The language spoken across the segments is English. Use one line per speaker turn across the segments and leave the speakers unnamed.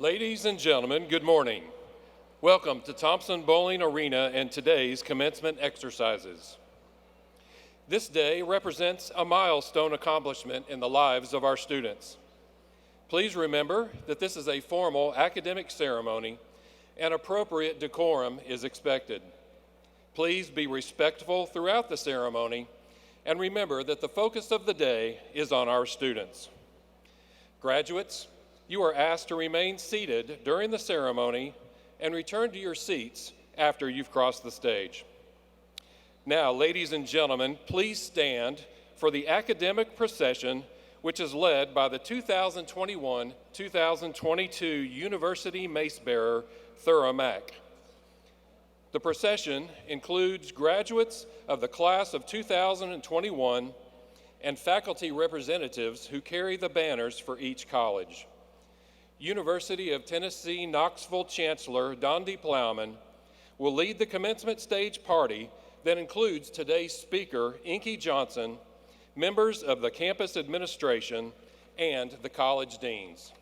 Ladies and gentlemen, good morning. Welcome to Thompson-Boling Arena and today's commencement exercises. This day represents a milestone accomplishment in the lives of our students. Please remember that this is a formal academic ceremony and appropriate decorum is expected. Please be respectful throughout the ceremony and remember that the focus of the day is on our students. Graduates, you are asked to remain seated during the ceremony and return to your seats after you've crossed the stage. Now, ladies and gentlemen, please stand for the Academic Procession, which is led by the 2021-2022 University Mace Bearer, Thurah Mack. The procession includes graduates of the class of 2021 and faculty representatives who carry the banners for each college. University of Tennessee Knoxville Chancellor Dondi Plowman will lead the commencement stage party that includes today's speaker, Inky Johnson, members of the campus administration, and the college deans.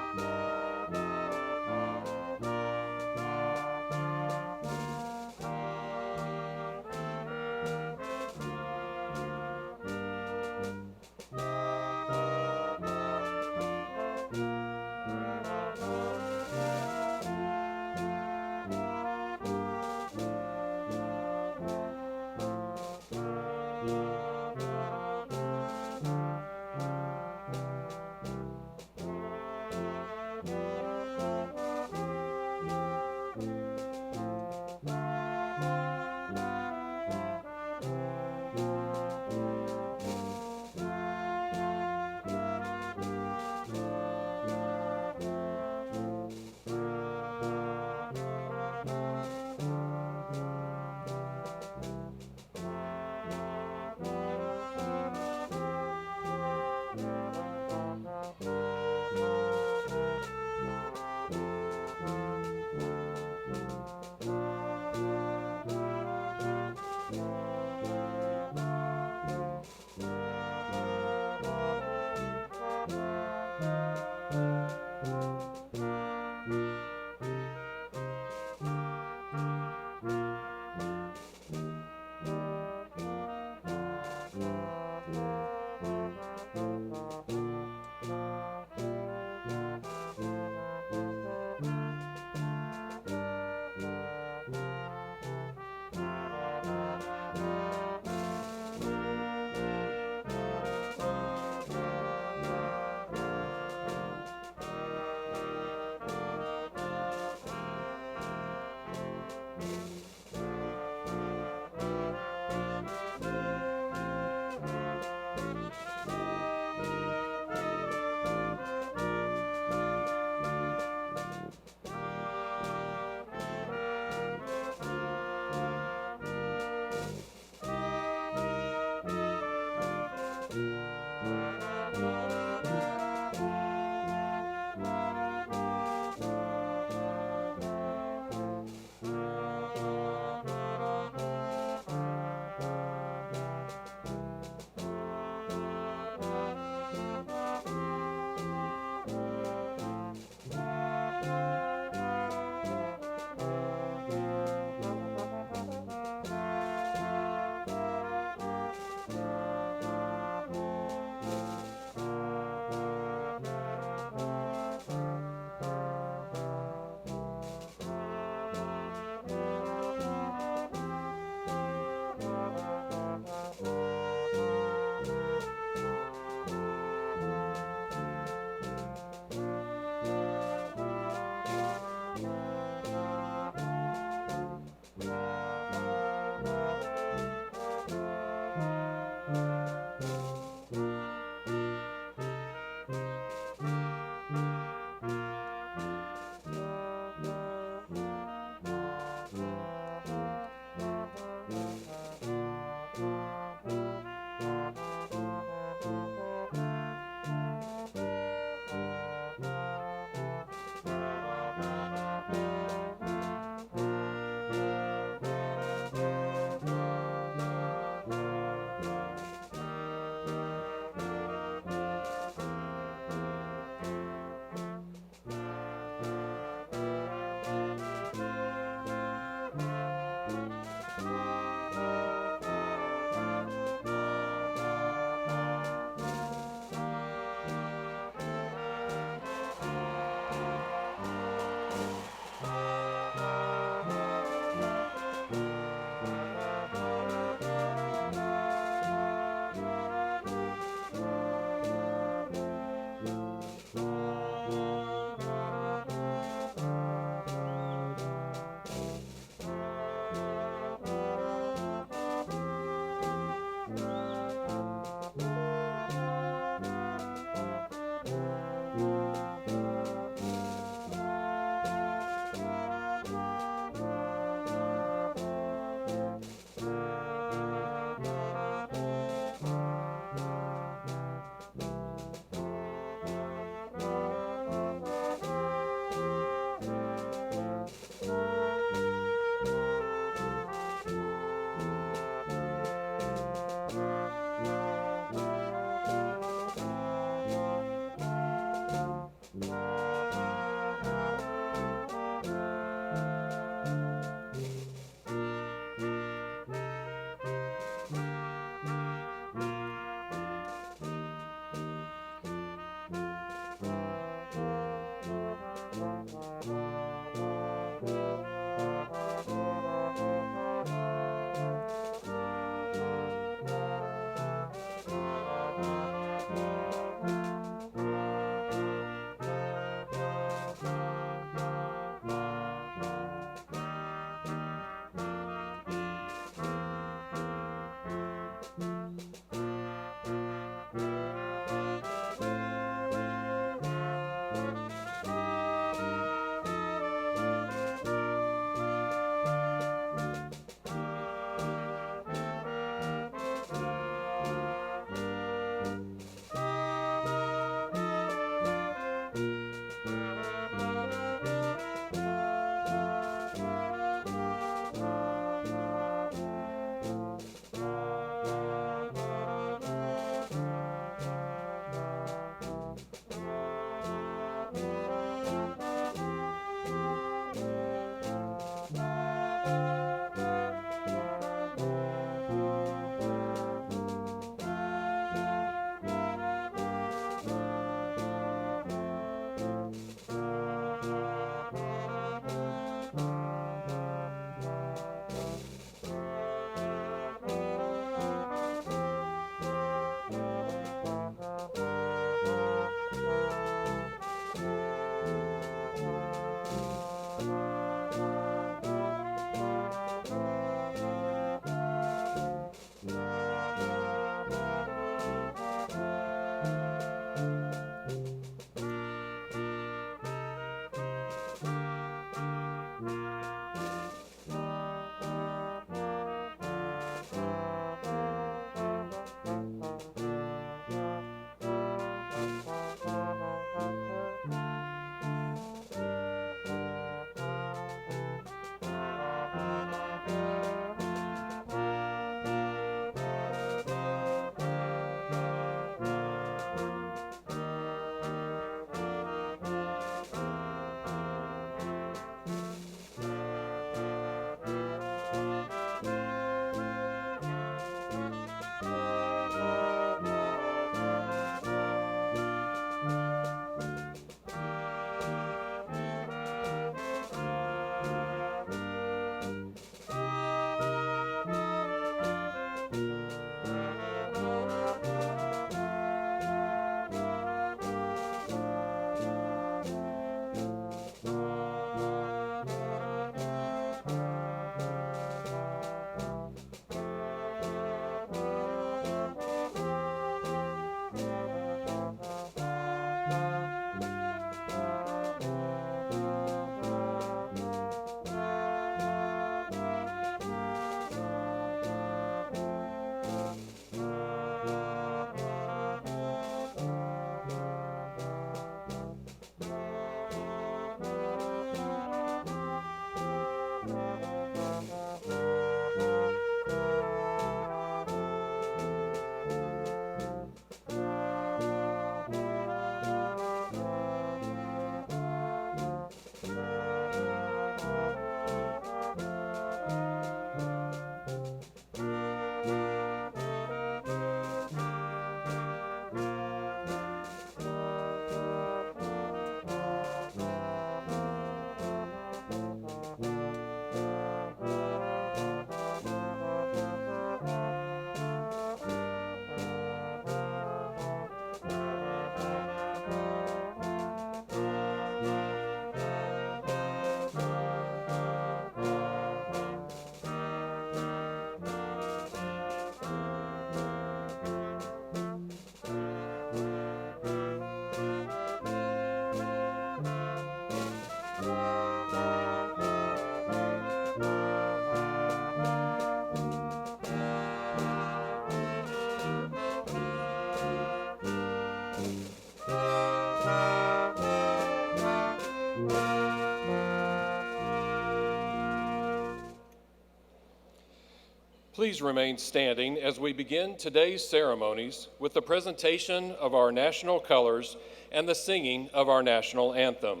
Please remain standing as we begin today's ceremonies with the presentation of our national colors and the singing of our national anthem.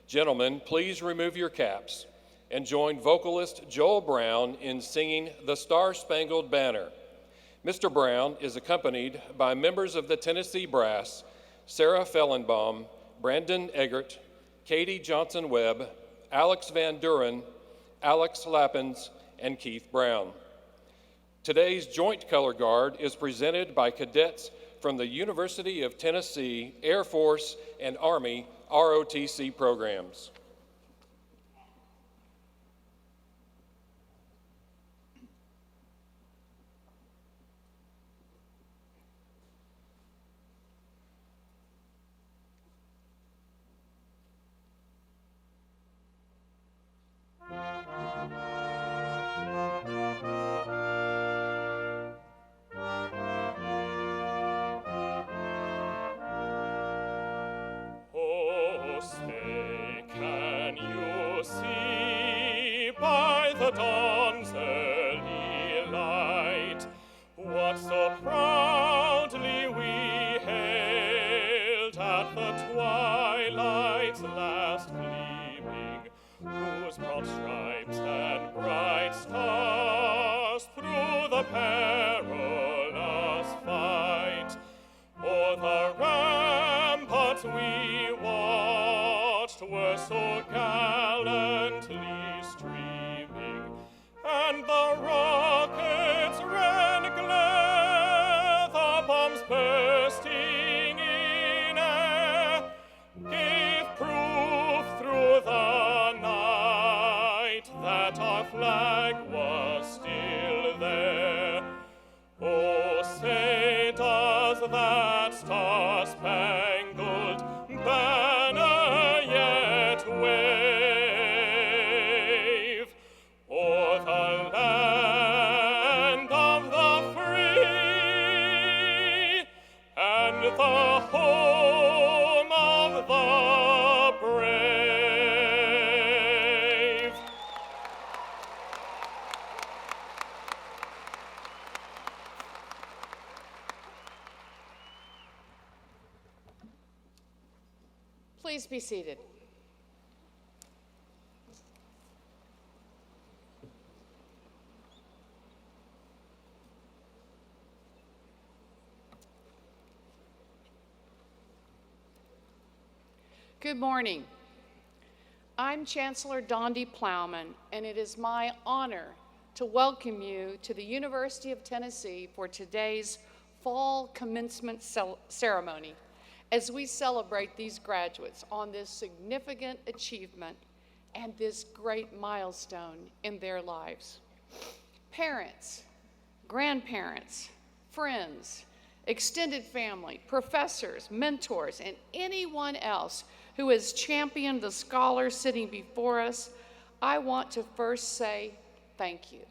Gentlemen, please remove your caps and join vocalist Joel Brown in singing the Star-Spangled Banner. Mr. Brown is accompanied by members of the Tennessee Brass, Sarah Fellenbaum, Brandon Eggert, Katie Johnson-Webb, Alex Van Duren, Alex Lappins, and Keith Brown. Today's Joint Color Guard is presented by cadets from the University of Tennessee Air Force and Army ROTC programs.
Please be seated. Good morning. I'm Chancellor Dondi Plowman, and it is my honor to welcome you to the University of Tennessee for today's fall commencement ceremony, as we celebrate these graduates on this significant achievement and this great milestone in their lives. Parents, grandparents, friends, extended family, professors, mentors, and anyone else who has championed the scholars sitting before us, I want to first say thank you.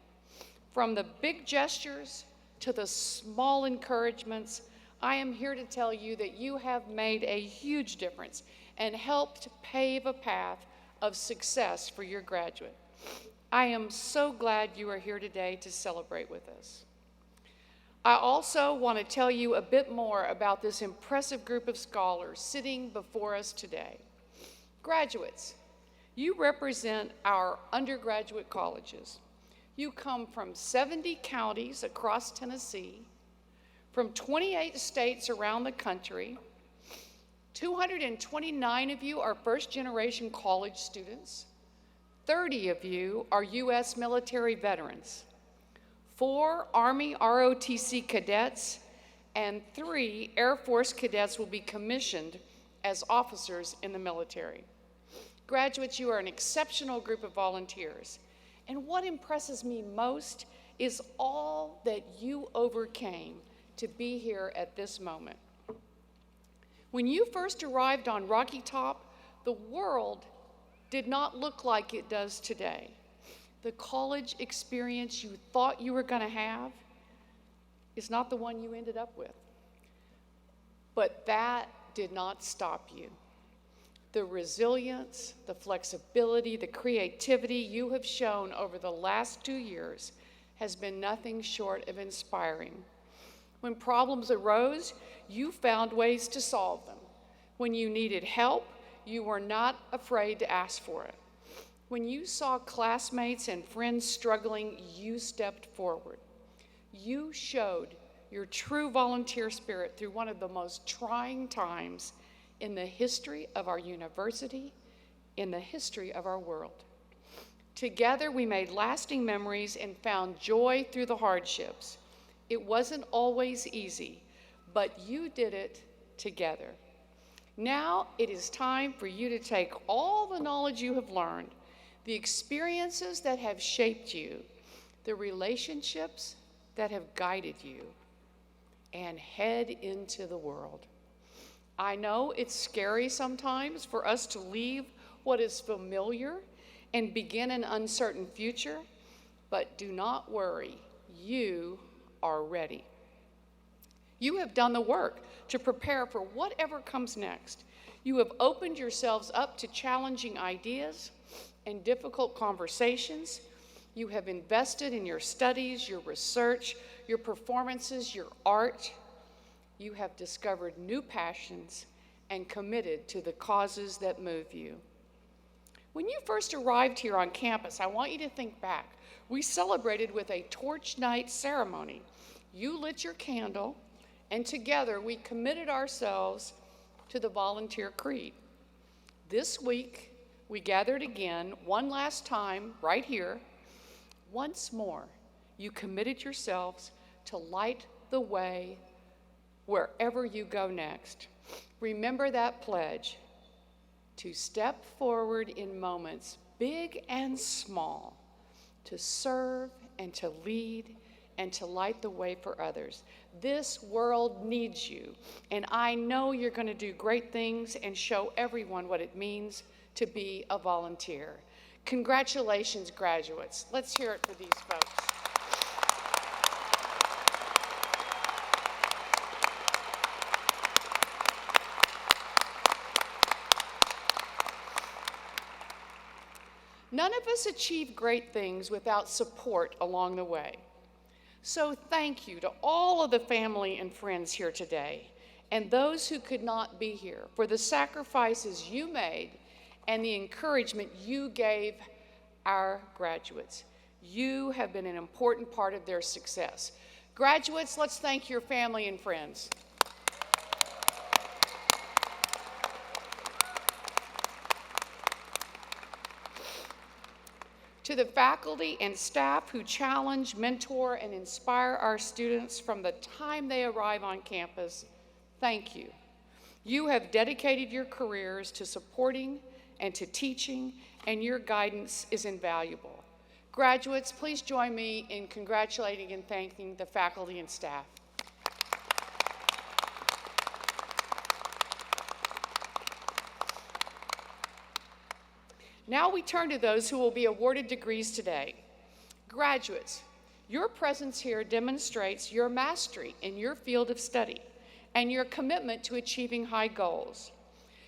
From the big gestures to the small encouragements, I am here to tell you that you have made a huge difference and helped pave a path of success for your graduate. I am so glad you are here today to celebrate with us. I also want to tell you a bit more about this impressive group of scholars sitting before us today. Graduates, you represent our undergraduate colleges. You come from 70 counties across Tennessee, from 28 states around the country. 229 of you are first-generation college students. 30 of you are U.S. military veterans. 4 Army ROTC cadets and 3 Air Force cadets will be commissioned as officers in the military. Graduates, you are an exceptional group of volunteers. And what impresses me most is all that you overcame to be here at this moment. When you first arrived on Rocky Top, the world did not look like it does today. The college experience you thought you were going to have is not the one you ended up with. But that did not stop you. The resilience, the flexibility, the creativity you have shown over the last 2 years has been nothing short of inspiring. When problems arose, you found ways to solve them. When you needed help, you were not afraid to ask for it. When you saw classmates and friends struggling, you stepped forward. You showed your true volunteer spirit through one of the most trying times in the history of our university, in the history of our world. Together, we made lasting memories and found joy through the hardships. It wasn't always easy, but you did it together. Now it is time for you to take all the knowledge you have learned, the experiences that have shaped you, the relationships that have guided you, and head into the world. I know it's scary sometimes for us to leave what is familiar and begin an uncertain future, but do not worry, you are ready. You have done the work to prepare for whatever comes next. You have opened yourselves up to challenging ideas and difficult conversations. You have invested in your studies, your research, your performances, your art. You have discovered new passions and committed to the causes that move you. When you first arrived here on campus, I want you to think back. We celebrated with a torch night ceremony. You lit your candle, and together we committed ourselves to the volunteer creed. This week, we gathered again, one last time, right here. Once more, you committed yourselves to light the way wherever you go next. Remember that pledge, to step forward in moments big and small, to serve and to lead and to light the way for others. This world needs you, and I know you're going to do great things and show everyone what it means to be a volunteer. Congratulations, graduates. Let's hear it for these folks. None of us achieve great things without support along the way. So thank you to all of the family and friends here today, and those who could not be here, for the sacrifices you made and the encouragement you gave our graduates. You have been an important part of their success. Graduates, let's thank your family and friends. To the faculty and staff who challenge, mentor, and inspire our students from the time they arrive on campus, thank you. You have dedicated your careers to supporting and to teaching, and your guidance is invaluable. Graduates, please join me in congratulating and thanking the faculty and staff. Now we turn to those who will be awarded degrees today. Graduates, your presence here demonstrates your mastery in your field of study and your commitment to achieving high goals.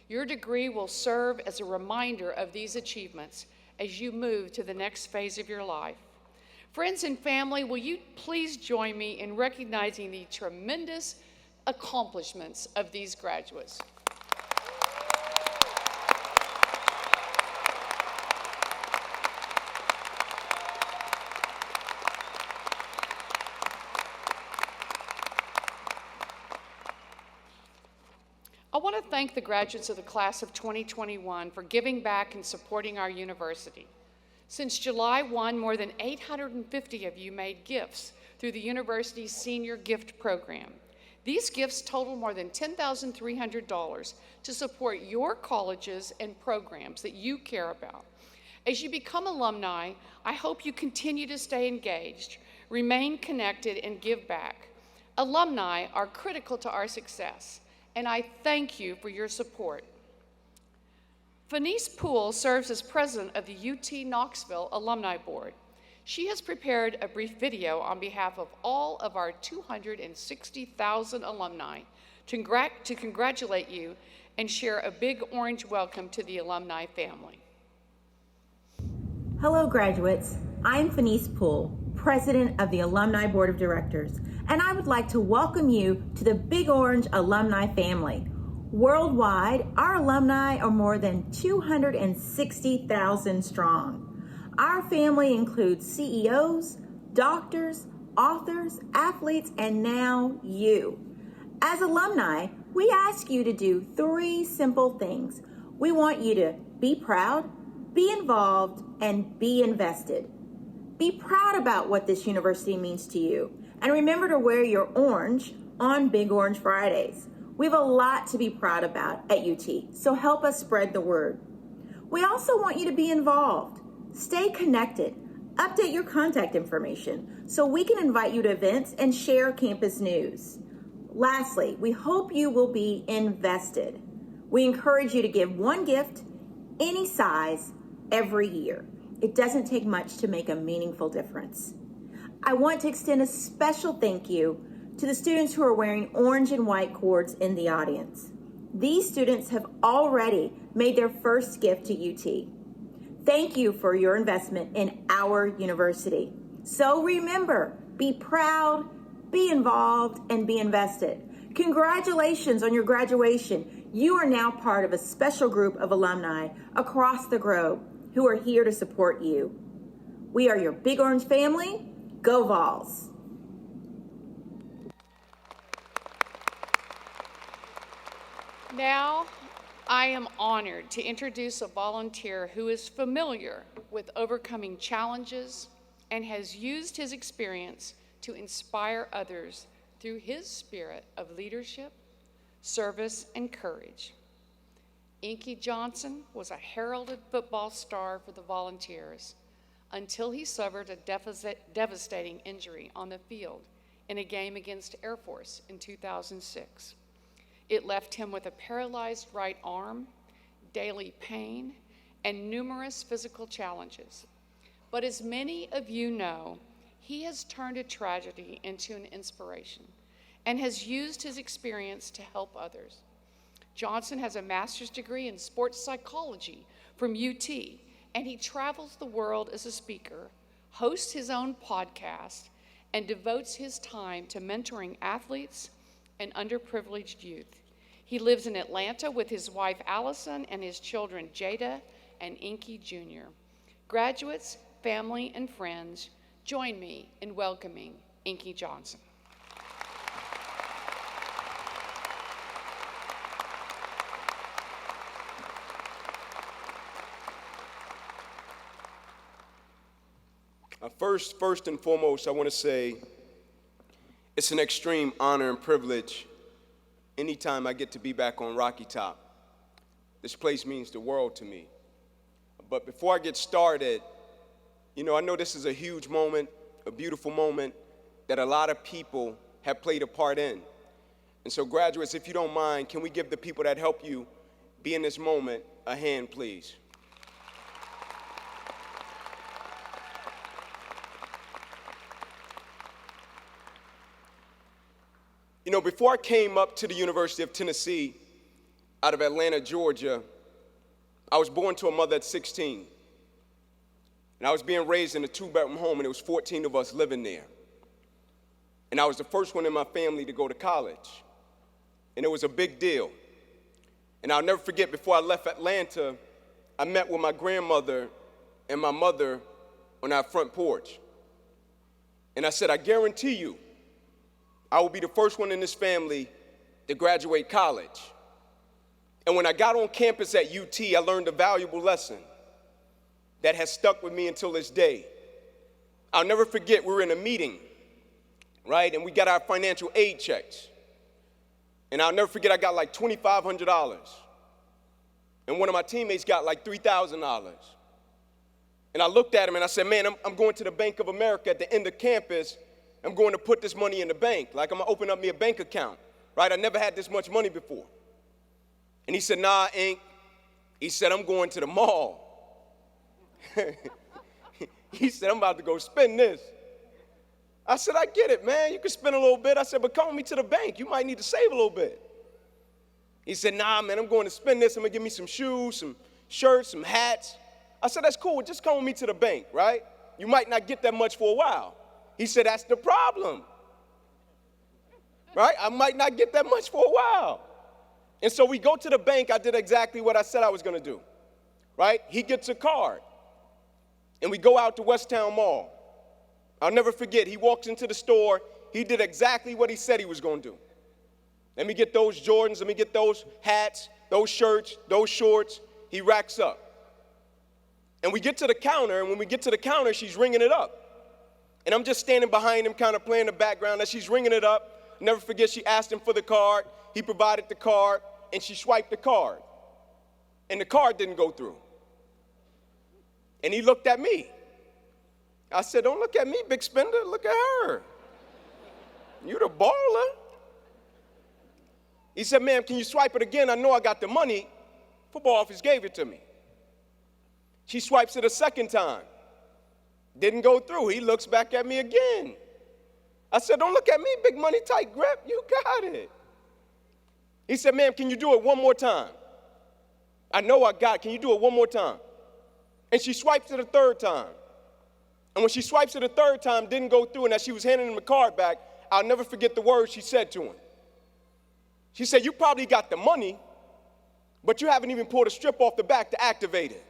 Your degree will serve as a reminder of these achievements as you move to the next phase of your life. Friends and family, will you please join me in recognizing the tremendous accomplishments of these graduates? I want to thank the graduates of the class of 2021 for giving back and supporting our university. Since July 1, more than 850 of you made gifts through the university's senior gift program. These gifts total more than $10,300 to support your colleges and programs that you care about. As you become alumni, I hope you continue to stay engaged, remain connected, and give back. Alumni are critical to our success, and I thank you for your support. Fenice Poole serves as president of the UT Knoxville Alumni Board. She has prepared a brief video on behalf of all of our 260,000 alumni to congratulate you and share a big orange welcome to the alumni family.
Hello, graduates. I'm Fenice Poole, President of the Alumni Board of Directors, and I would like to welcome you to the Big Orange alumni family. Worldwide, our alumni are more than 260,000 strong. Our family includes CEOs, doctors, authors, athletes, and now you. As alumni, we ask you to do 3 simple things. We want you to be proud, be involved, and be invested. Be proud about what this university means to you, and remember to wear your orange on Big Orange Fridays. We have a lot to be proud about at UT, so help us spread the word. We also want you to be involved. Stay connected. Update your contact information so we can invite you to events and share campus news. Lastly, we hope you will be invested. We encourage you to give 1 gift, any size, every year. It doesn't take much to make a meaningful difference. I want to extend a special thank you to the students who are wearing orange and white cords in the audience. These students have already made their first gift to UT. Thank you for your investment in our university. So remember, be proud, be involved, and be invested. Congratulations on your graduation. You are now part of a special group of alumni across the globe who are here to support you. We are your Big Orange family. Go Vols!
Now, I am honored to introduce a volunteer who is familiar with overcoming challenges and has used his experience to inspire others through his spirit of leadership, service, and courage. Inky Johnson was a heralded football star for the Volunteers until he suffered a devastating injury on the field in a game against Air Force in 2006. It left him with a paralyzed right arm, daily pain, and numerous physical challenges. But as many of you know, he has turned a tragedy into an inspiration and has used his experience to help others. Johnson has a master's degree in sports psychology from UT, and he travels the world as a speaker, hosts his own podcast, and devotes his time to mentoring athletes and underprivileged youth. He lives in Atlanta with his wife Allison and his children Jada and Inky Jr. Graduates, family, and friends, join me in welcoming Inky Johnson.
First and foremost, I want to say it's an extreme honor and privilege anytime I get to be back on Rocky Top. This place means the world to me. But before I get started, I know this is a huge moment, a beautiful moment that a lot of people have played a part in. And so graduates, if you don't mind, can we give the people that help you be in this moment a hand, please? Before I came up to the University of Tennessee out of Atlanta, Georgia, I was born to a mother at 16. And I was being raised in a 2-bedroom home, and there was 14 of us living there. And I was the first one in my family to go to college. And it was a big deal. And I'll never forget, before I left Atlanta, I met with my grandmother and my mother on our front porch. And I said, I guarantee you, I will be the first one in this family to graduate college. And when I got on campus at UT, I learned a valuable lesson that has stuck with me until this day. I'll never forget, we were in a meeting, right? And we got our financial aid checks. And I'll never forget, I got like $2,500. And one of my teammates got like $3,000. And I looked at him and I said, man, I'm going to the Bank of America at the end of campus. I'm going to put this money in the bank. Like, I'm going to open up me a bank account, right? I never had this much money before. And he said, nah, Ink. He said, I'm going to the mall. He said, I'm about to go spend this. I said, I get it, man. You can spend a little bit. I said, but come with me to the bank. You might need to save a little bit. He said, nah, man, I'm going to spend this. I'm going to give me some shoes, some shirts, some hats. I said, that's cool. Just come with me to the bank, right? You might not get that much for a while. He said, that's the problem. Right? I might not get that much for a while. And so we go to the bank. I did exactly what I said I was going to do. Right? He gets a card. And we go out to Westtown Mall. I'll never forget. He walks into the store. He did exactly what he said he was going to do. Let me get those Jordans. Let me get those hats, those shirts, those shorts. He racks up. And we get to the counter. And when we get to the counter, she's ringing it up. And I'm just standing behind him, kind of playing the background. As she's ringing it up, never forget, she asked him for the card. He provided the card. And she swiped the card. And the card didn't go through. And he looked at me. I said, don't look at me, big spender. Look at her. You the baller. He said, ma'am, can you swipe it again? I know I got the money. Football office gave it to me. She swipes it a second time. Didn't go through. He looks back at me again. I said, don't look at me, big money tight grip. You got it. He said, ma'am, can you do it one more time? I know I got it. Can you do it one more time? And she swipes it a third time. And when she swipes it a third time, didn't go through, and as she was handing him the card back, I'll never forget the words she said to him. She said, you probably got the money, but you haven't even pulled a strip off the back to activate it.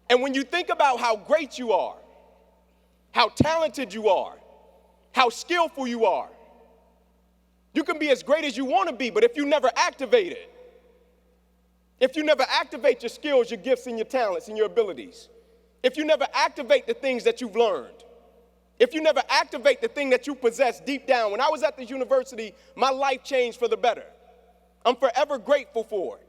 And when you think about how great you are, how talented you are, how skillful you are, you can be as great as you want to be, but if you never activate it, if you never activate your skills, your gifts, and your talents, and your abilities, if you never activate the things that you've learned, if you never activate the thing that you possess deep down. When I was at this university, my life changed for the better. I'm forever grateful for it.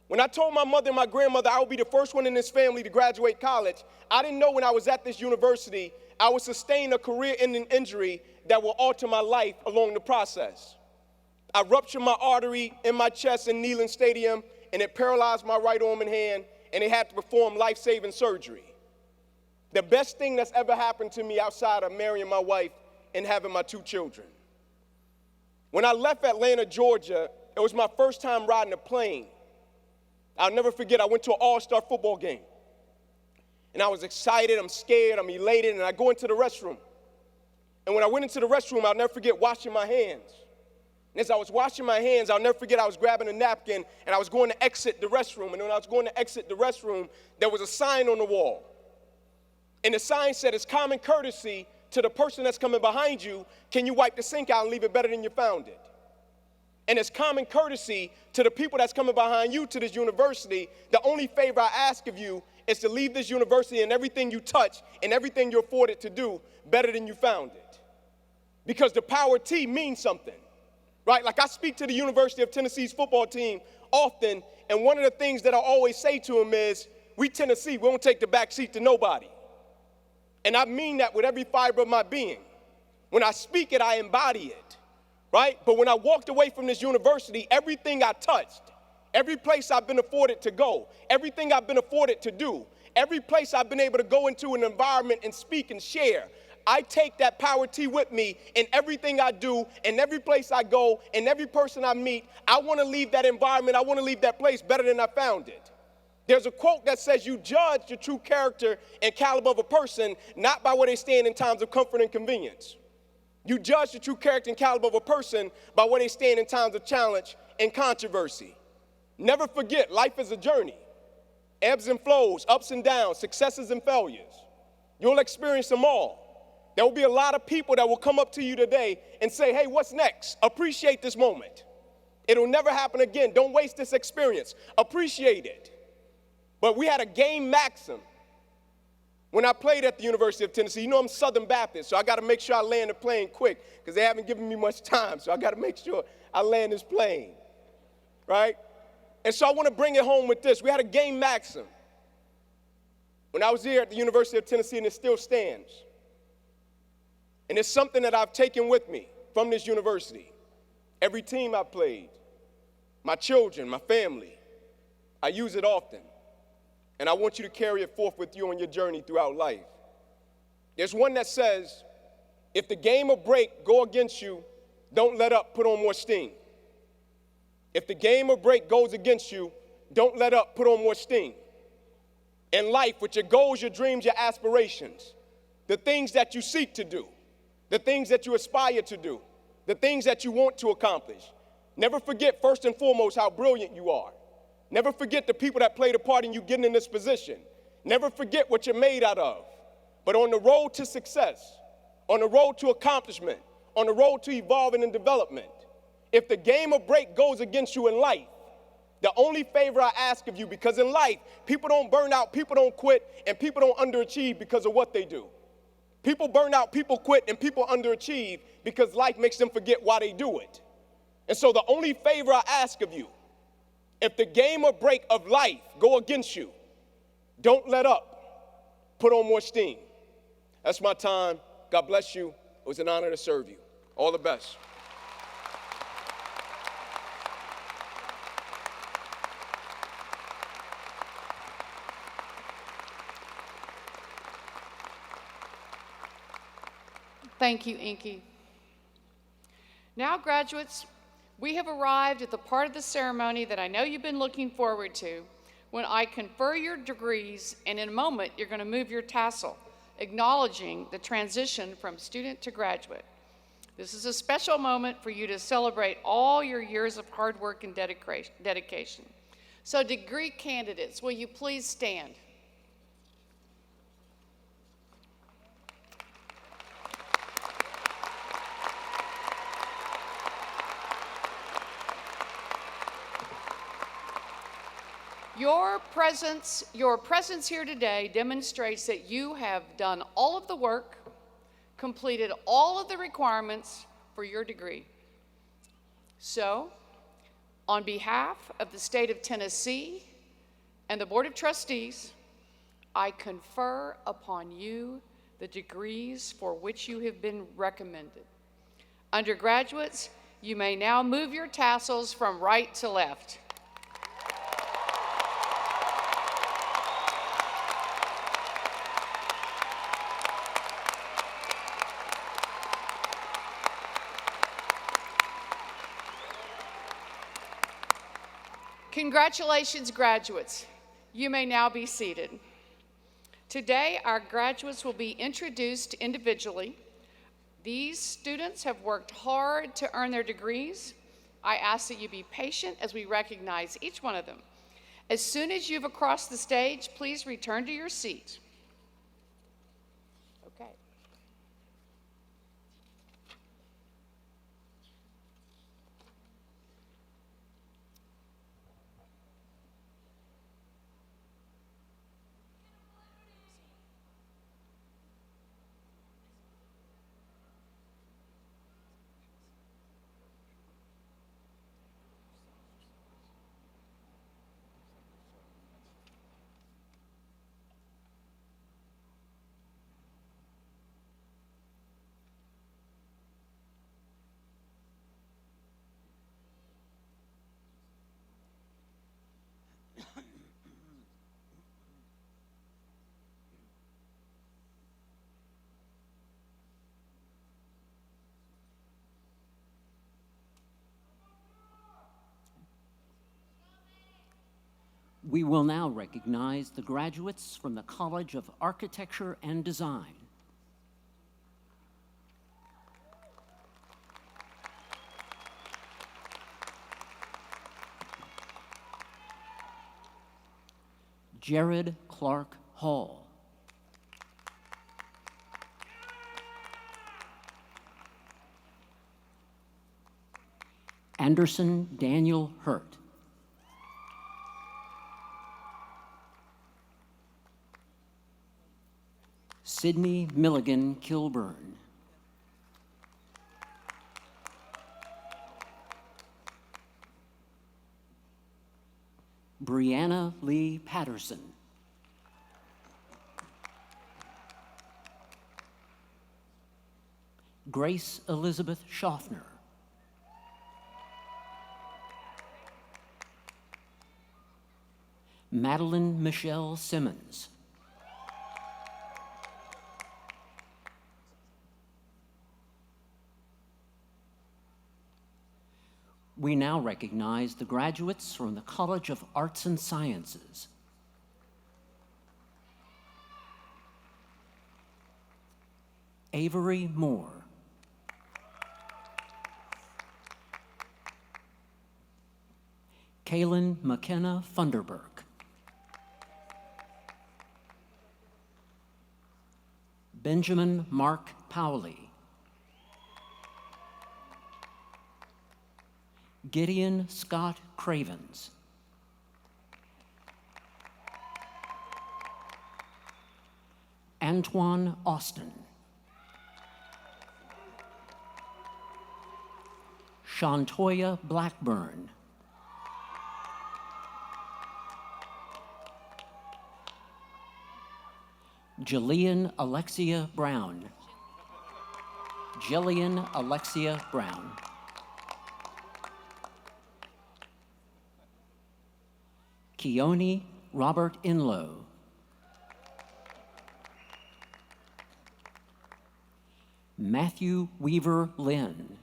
When I told my mother and my grandmother I would be the first one in this family to graduate college, I didn't know when I was at this university I would sustain a career-ending injury that will alter my life along the process. I ruptured my artery in my chest in Neyland Stadium, and it paralyzed my right arm and hand, and they had to perform life-saving surgery. The best thing that's ever happened to me outside of marrying my wife and having my 2 children. When I left Atlanta, Georgia, it was my first time riding a plane. I'll never forget, I went to an all-star football game. And I was excited, I'm scared, I'm elated, and I go into the restroom. And when I went into the restroom, I'll never forget washing my hands. And as I was washing my hands, I'll never forget I was grabbing a napkin and I was going to exit the restroom. And when I was going to exit the restroom, there was a sign on the wall. And the sign said, it's common courtesy to the person that's coming behind you, can you wipe the sink out and leave it better than you found it? And it's common courtesy to the people that's coming behind you to this university, the only favor I ask of you is to leave this university and everything you touch and everything you're afforded to do better than you found it. Because the power T means something. Right? Like I speak to the University of Tennessee's football team often, and one of the things that I always say to them is, we Tennessee, we don't take the back seat to nobody. And I mean that with every fiber of my being. When I speak it, I embody it. Right? But when I walked away from this university, everything I touched, every place I've been afforded to go, everything I've been afforded to do, every place I've been able to go into an environment and speak and share, I take that power T with me in everything I do, in every place I go, in every person I meet. I want to leave that environment, I want to leave that place better than I found it. There's a quote that says you judge the true character and caliber of a person not by where they stand in times of comfort and convenience. You judge the true character and caliber of a person by where they stand in times of challenge and controversy. Never forget, life is a journey. Ebbs and flows, ups and downs, successes and failures. You'll experience them all. There will be a lot of people that will come up to you today and say, hey, what's next? Appreciate this moment. It'll never happen again. Don't waste this experience. Appreciate it. But we had a game maxim when I played at the University of Tennessee. You know I'm Southern Baptist, so I got to make sure I land the plane quick because they haven't given me much time, so I got to make sure I land this plane, right? And so I want to bring it home with this. We had a game maxim when I was here at the University of Tennessee, and it still stands. And it's something that I've taken with me from this university. Every team I played, my children, my family, I use it often. And I want you to carry it forth with you on your journey throughout life. There's one that says, if the game or break go against you, don't let up, put on more steam. If the game or break goes against you, don't let up, put on more steam. in life with your goals, your dreams, your aspirations, the things that you seek to do, the things that you aspire to do, the things that you want to accomplish. Never forget, first and foremost, how brilliant you are. Never forget the people that played a part in you getting in this position. Never forget what you're made out of. But on the road to success, on the road to accomplishment, on the road to evolving and development, if the game of break goes against you in life, the only favor I ask of you, because in life, people don't burn out, people don't quit, and people don't underachieve because of what they do. People burn out, people quit, and people underachieve because life makes them forget why they do it. And so the only favor I ask of you, if the game or break of life go against you, don't let up. Put on more steam. That's my time. God bless you. It was an honor to serve you. All the best.
Thank you, Inky. Now, graduates, we have arrived at the part of the ceremony that I know you've been looking forward to, when I confer your degrees, and in a moment, you're going to move your tassel, acknowledging the transition from student to graduate. This is a special moment for you to celebrate all your years of hard work and dedication. So, degree candidates, will you please stand? Your presence here today demonstrates that you have done all of the work, completed all of the requirements for your degree. So, on behalf of the state of Tennessee and the Board of Trustees, I confer upon you the degrees for which you have been recommended. Undergraduates, you may now move your tassels from right to left. Congratulations, graduates. You may now be seated. Today, our graduates will be introduced individually. These students have worked hard to earn their degrees. I ask that you be patient as we recognize each one of them. As soon as you've crossed the stage, please return to your seat. Okay.
We will now recognize the graduates from the College of Architecture and Design. Jared Clark Hall. Anderson Daniel Hurt. Sydney Milligan Kilburn. Brianna Lee Patterson. Grace Elizabeth Schaffner. Madeline Michelle Simmons. We now recognize the graduates from the College of Arts and Sciences. Avery Moore. Kaylin McKenna Funderburk. Benjamin Mark Powley. Gideon Scott Cravens. Antoine Austin. Shantoya Blackburn. Jillian Alexia Brown. Jillian Alexia Brown. Keone Robert Inlow. Matthew Weaver Lynn.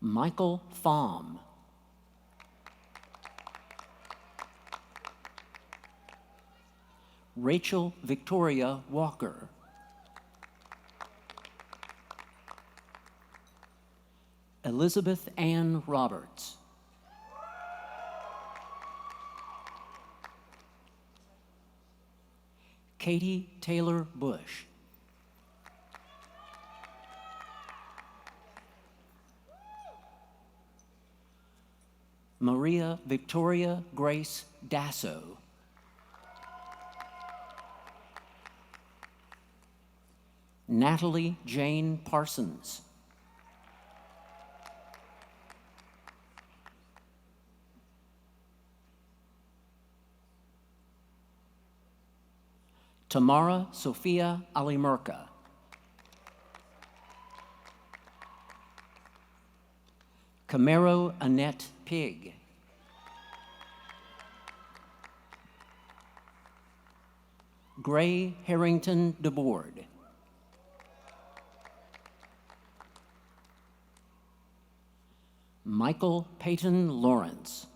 Michael Fahm. Rachel Victoria Walker. Elizabeth Ann Roberts. Katie Taylor Bush. Maria Victoria Grace Dasso. Natalie Jane Parsons. Tamara Sophia Alimerka. Camaro Annette Pig. Gray Harrington DeBoard. Michael Peyton Lawrence.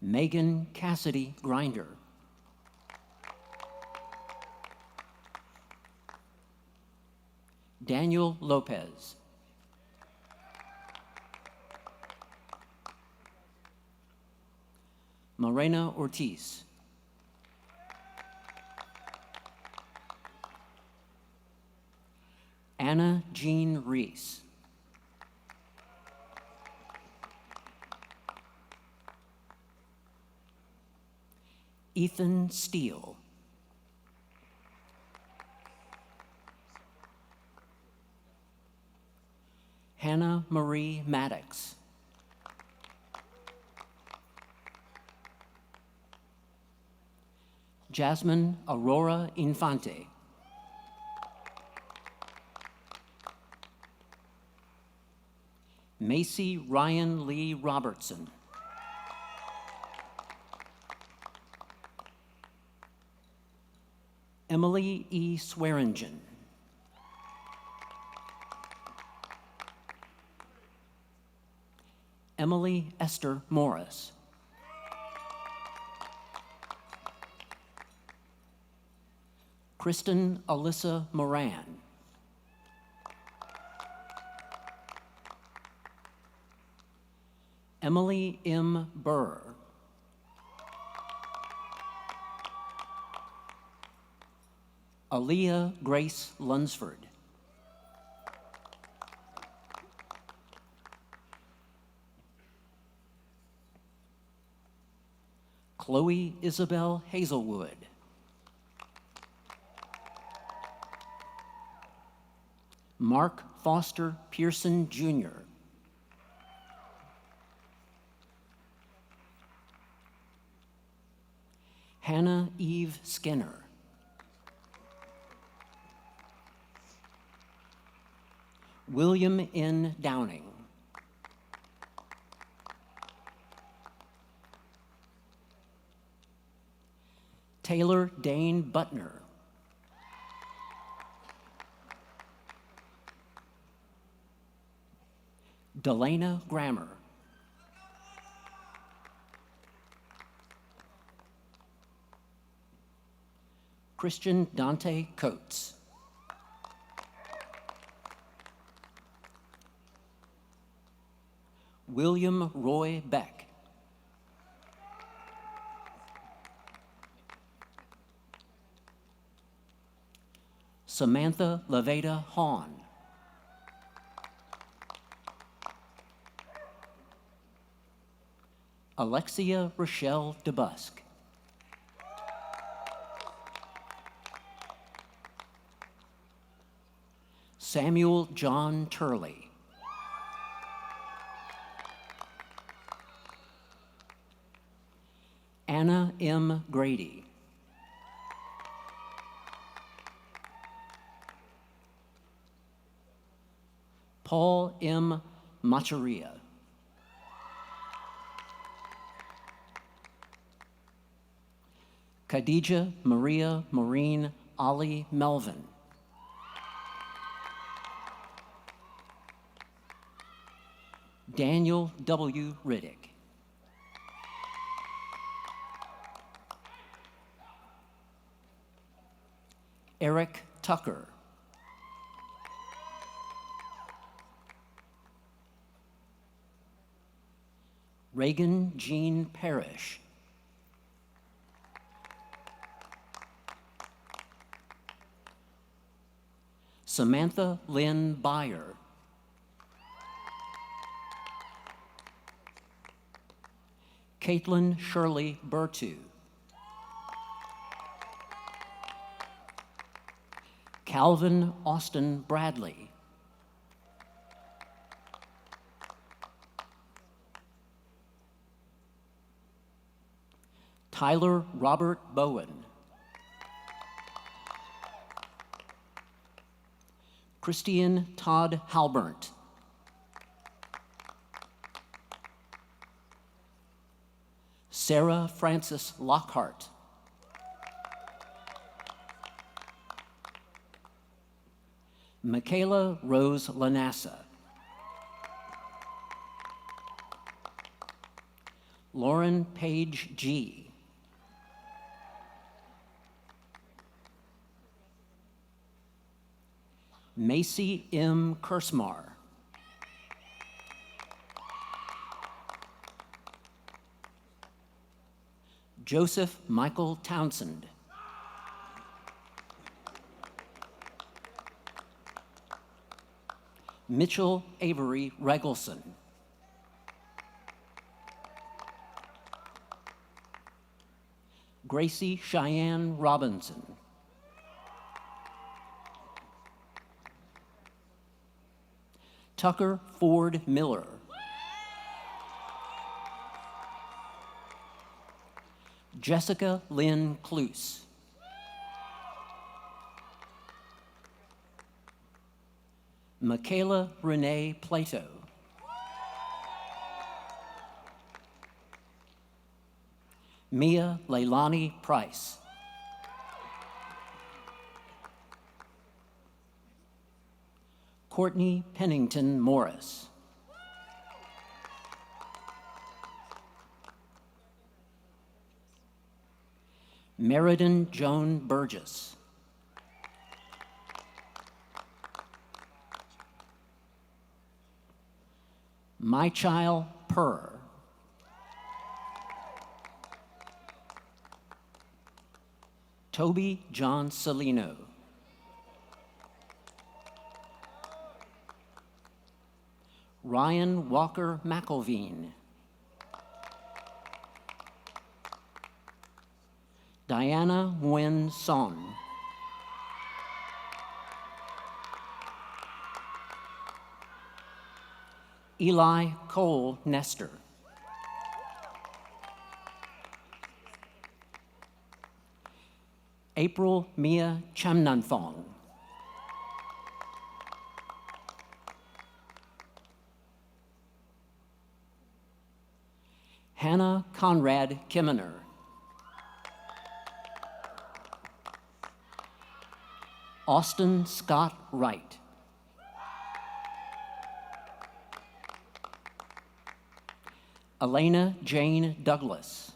Megan Cassidy Grinder. Daniel Lopez. Morena Ortiz. Anna Jean Reese. Ethan Steele. Hannah Marie Maddox. Jasmine Aurora Infante. Macy Ryan Lee Robertson. Emily E. Swearingen. Emily Esther Morris. Kristen Alyssa Moran. Emily M. Burr. Aaliyah Grace Lunsford. Chloe Isabel Hazelwood. Mark Foster Pearson, Jr. Hannah Eve Skinner. William N. Downing. Taylor Dane Butner. Delana Grammer. Christian Dante Coates. William Roy Beck. Samantha Laveda Hahn. Alexia Rochelle DeBusk. Samuel John Turley. Anna M. Grady. Paul M. Macharia. Khadija Maria Maureen Ali Melvin. Daniel W. Riddick. Eric Tucker. Reagan Jean Parrish. Samantha Lynn Byer. Caitlin Shirley Bertu. Calvin Austin Bradley. Tyler Robert Bowen. Christian Todd Halbernt. Sarah Frances Lockhart. Michaela Rose Lanassa. Lauren Page G. Macy M. Kersmar. Joseph Michael Townsend. Mitchell Avery Regelson. Gracie Cheyenne Robinson. Tucker Ford Miller. Jessica Lynn Cluse. Michaela Renee Plato. Mia Leilani Price. Courtney Pennington Morris. Meriden Joan Burgess. My Child Purr. Toby John Salino. Ryan Walker McElveen. Diana Nguyen Son. Eli Cole Nestor. April Mia Chamnanthong. Hannah Conrad Kimmener. Austin Scott Wright. Elena Jane Douglas.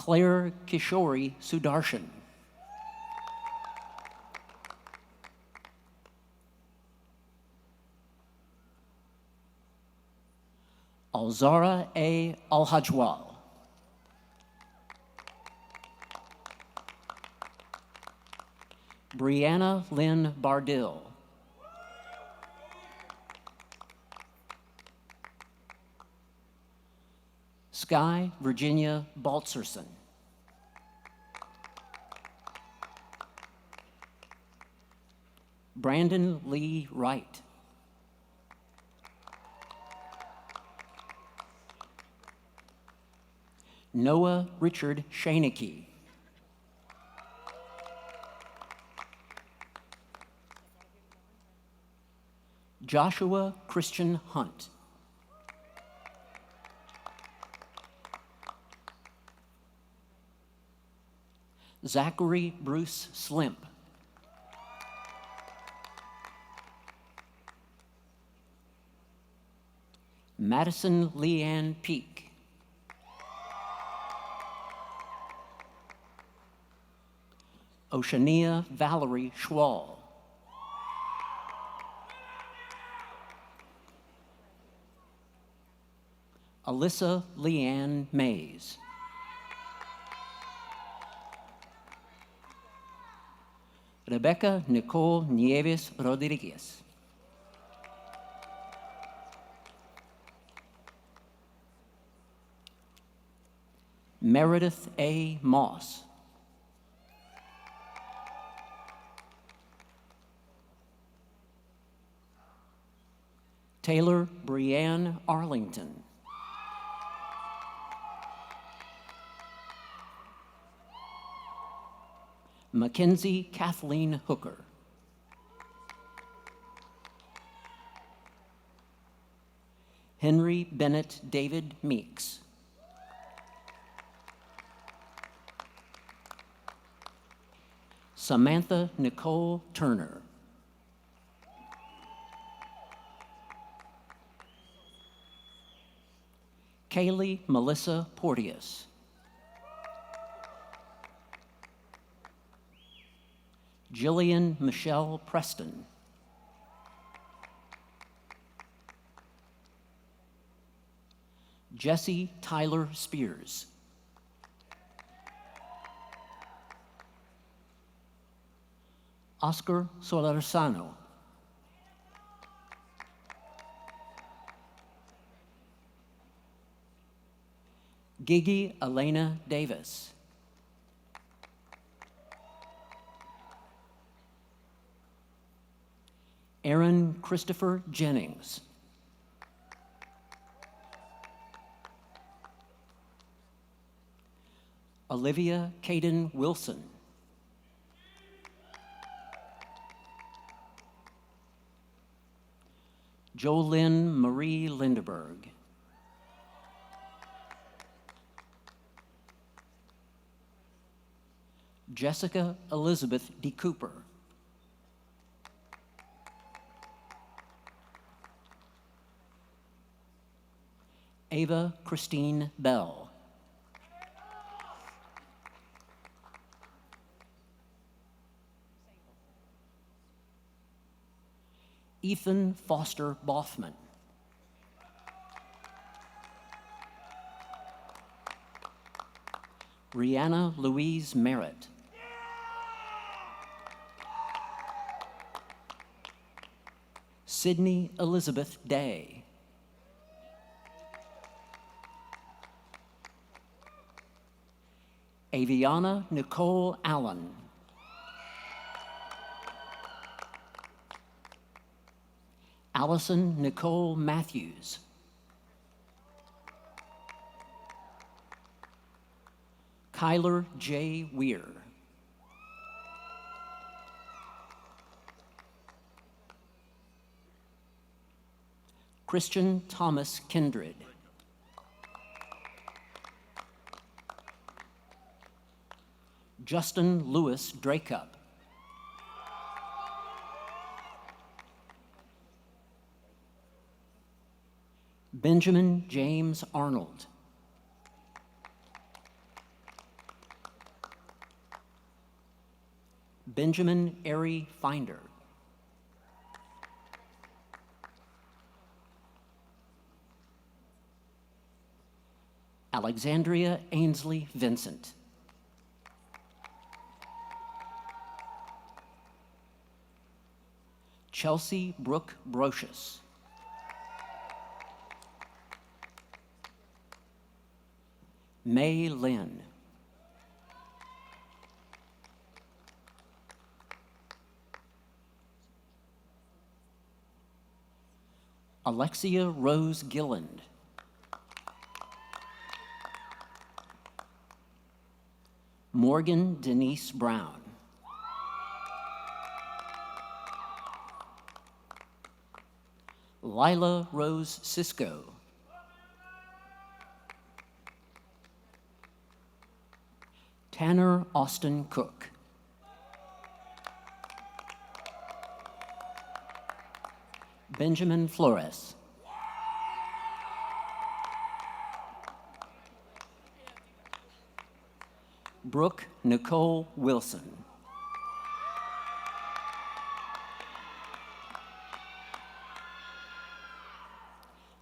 Claire Kishori Sudarshan. Alzara A. Alhajwal. Brianna Lynn Bardill. Sky Virginia Baltzerson. Brandon Lee Wright. Noah Richard Shanicki. Joshua Christian Hunt. Zachary Bruce Slimp. Madison Leanne Peak. Oceania Valerie Schwall. Alyssa Leanne Mays. Rebecca Nicole Nieves Rodriguez. Meredith A. Moss. Taylor Brianne Arlington. Mackenzie Kathleen Hooker. Henry Bennett David Meeks. Samantha Nicole Turner. Kaylee Melissa Porteous. Jillian Michelle Preston. Jesse Tyler Spears. Oscar Solarzano. Gigi Elena Davis. Aaron Christopher Jennings. Olivia Caden Wilson. Jolynn Marie Lindeberg. Jessica Elizabeth D. Cooper. Ava Christine Bell. Ethan Foster Bothman. Rihanna Louise Merritt. Sydney Elizabeth Day. Aviana Nicole Allen. Allison Nicole Matthews. Kyler J. Weir. Christian Thomas Kindred. Justin Lewis Dracup. Benjamin James Arnold. Benjamin Airy Finder. Alexandria Ainsley Vincent. Chelsea Brooke Brocious. May Lynn. Alexia Rose Gilland. Morgan Denise Brown. Lila Rose Cisco. Tanner Austin Cook. Benjamin Flores. Brooke Nicole Wilson.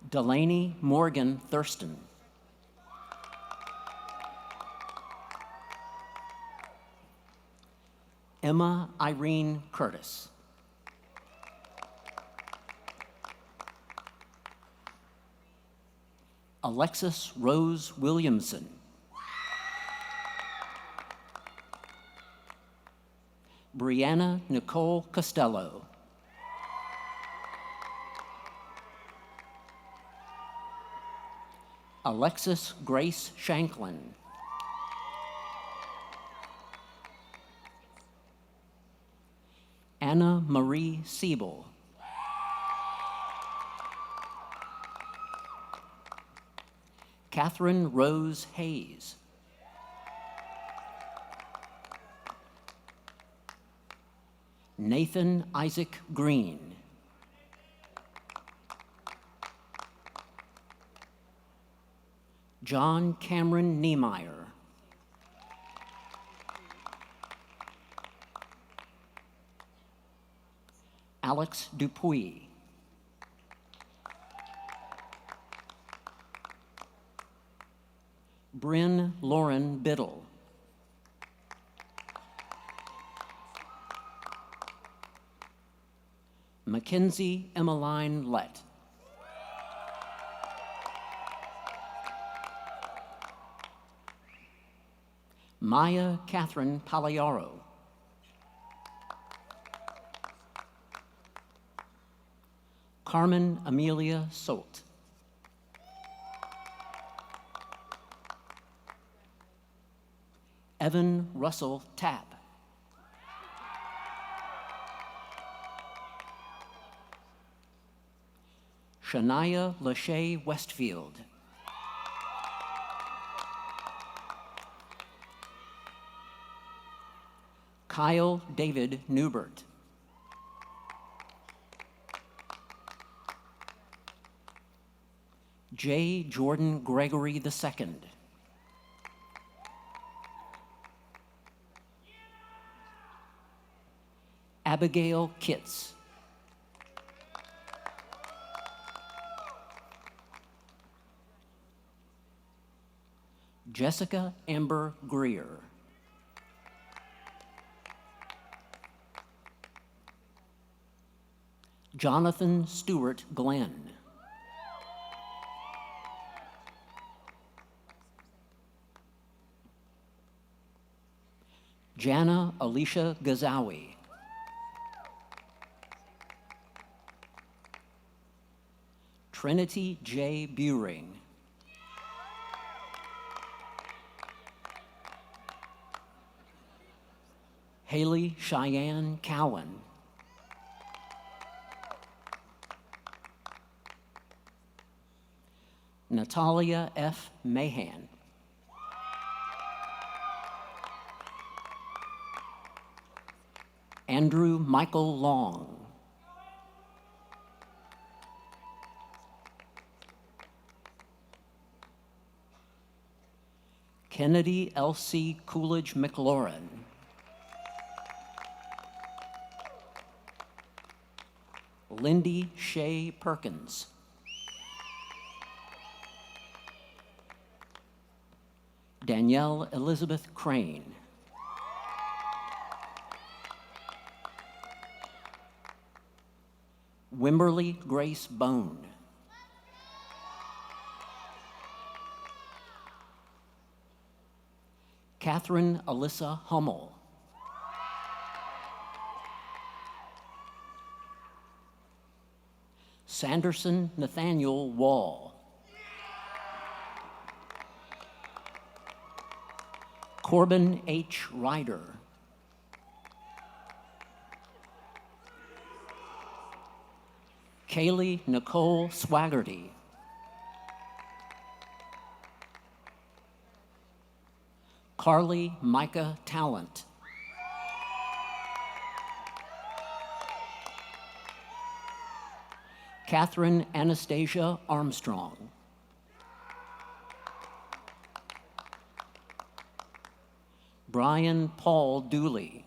Delaney Morgan Thurston. Emma Irene Curtis. Alexis Rose Williamson. Brianna Nicole Costello. Alexis Grace Shanklin. Anna Marie Siebel. Catherine Rose Hayes. Nathan Isaac Green. John Cameron Niemeyer. Alex Dupuy. Bryn Lauren Biddle. Mackenzie Emmeline Lett. Maya Catherine Pagliaro. Carmen Amelia Solt. Evan Russell Tapp. Shania Lachey Westfield. Kyle David Newbert. J. Jordan Gregory II. Abigail Kitts. Jessica Amber Greer. Jonathan Stewart Glenn. Jana Alicia Gazawi. Trinity J. Buring. Haley Cheyenne Cowan. Natalia F. Mahan. Andrew Michael Long. Kennedy L.C. Coolidge McLaurin. Lindy Shea Perkins. Danielle Elizabeth Crane. Wimberly Grace Bone. Catherine Alyssa Hummel. Sanderson Nathaniel Wall. Corbin H. Ryder. Kaylee Nicole Swaggerty. Carly Micah Talent. Catherine Anastasia Armstrong. Brian Paul Dooley.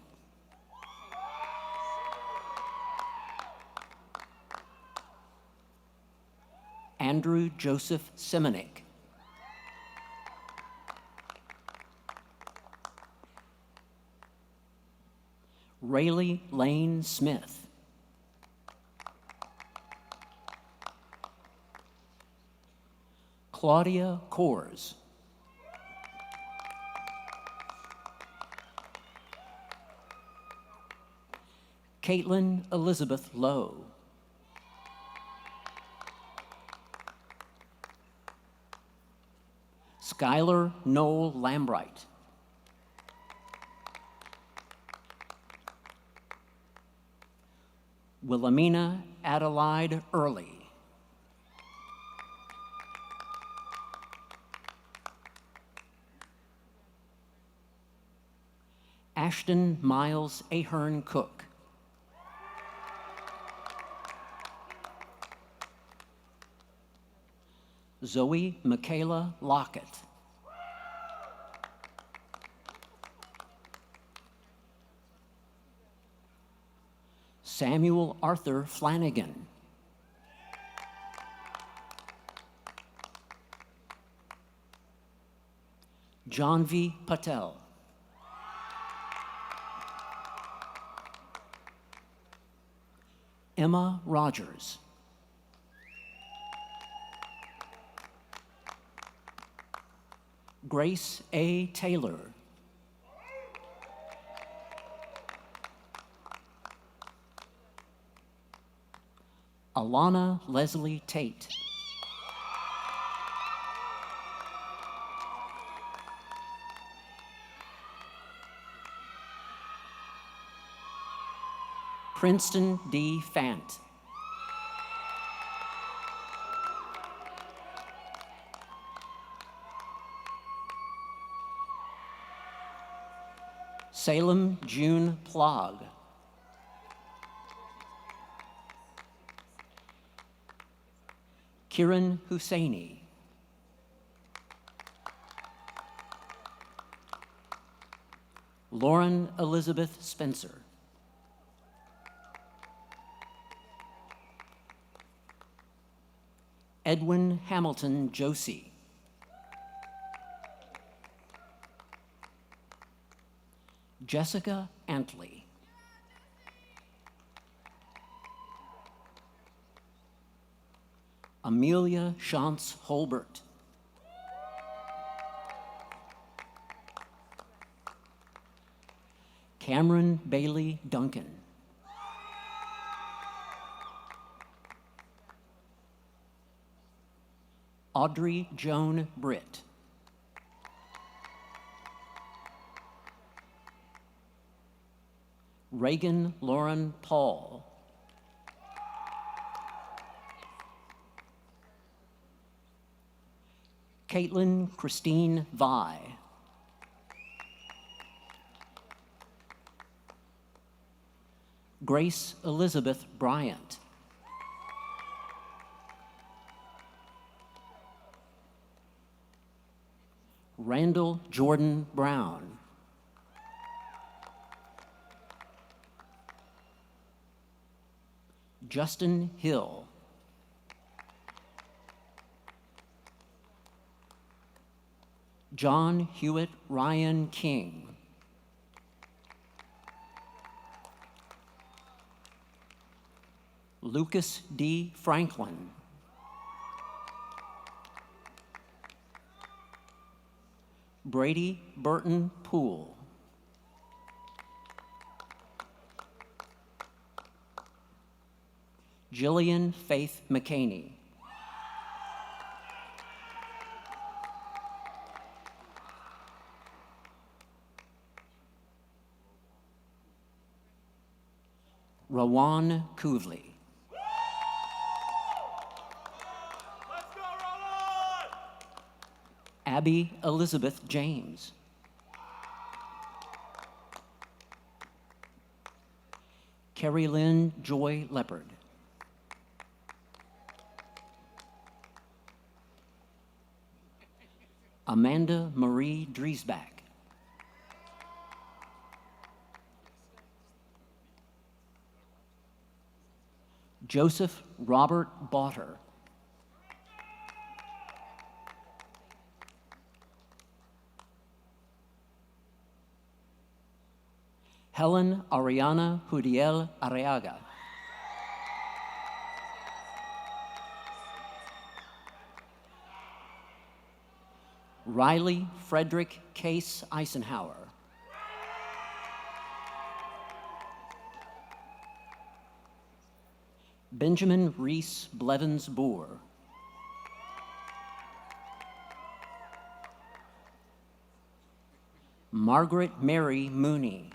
Andrew Joseph Simonik. Rayleigh Lane Smith. Claudia Coors. Caitlin Elizabeth Lowe. Skylar Noel Lambright. Wilhelmina Adelaide Early. Ashton Miles Ahern Cook. Zoe Michaela Lockett. Samuel Arthur Flanagan. John V. Patel. Emma Rogers. Grace A. Taylor. Alana Leslie Tate. Princeton D. Fant. Salem June Plog. Kiran Husseini. Lauren Elizabeth Spencer. Edwin Hamilton Josie. Jessica Antley. Amelia Shantz Holbert. Cameron Bailey Duncan. Audrey Joan Britt. Reagan Lauren Paul. Caitlin Christine Vi. Grace Elizabeth Bryant. Randall Jordan Brown. Justin Hill. John Hewitt Ryan King. Lucas D. Franklin. Brady Burton Poole. Jillian Faith McCaney. Rawan Kuvli. Abby Elizabeth James. Carrie Lynn Joy Leopard. Amanda Marie Driesbach. Joseph Robert Botter. Helen Ariana Judiel Arriaga. Riley Frederick Case Eisenhower. Benjamin Reese Blevins Boer. Margaret Mary Mooney.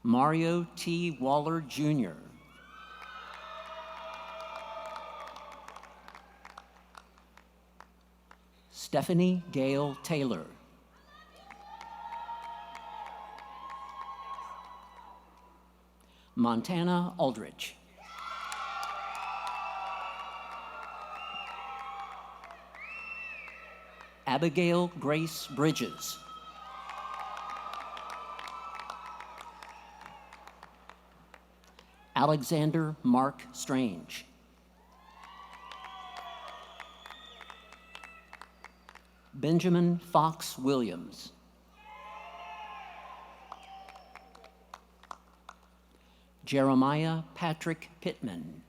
Mario T. Waller, Jr. Stephanie Gale Taylor. Montana Aldrich. Abigail Grace Bridges. Alexander Mark Strange. Benjamin Fox Williams. Jeremiah Patrick Pittman.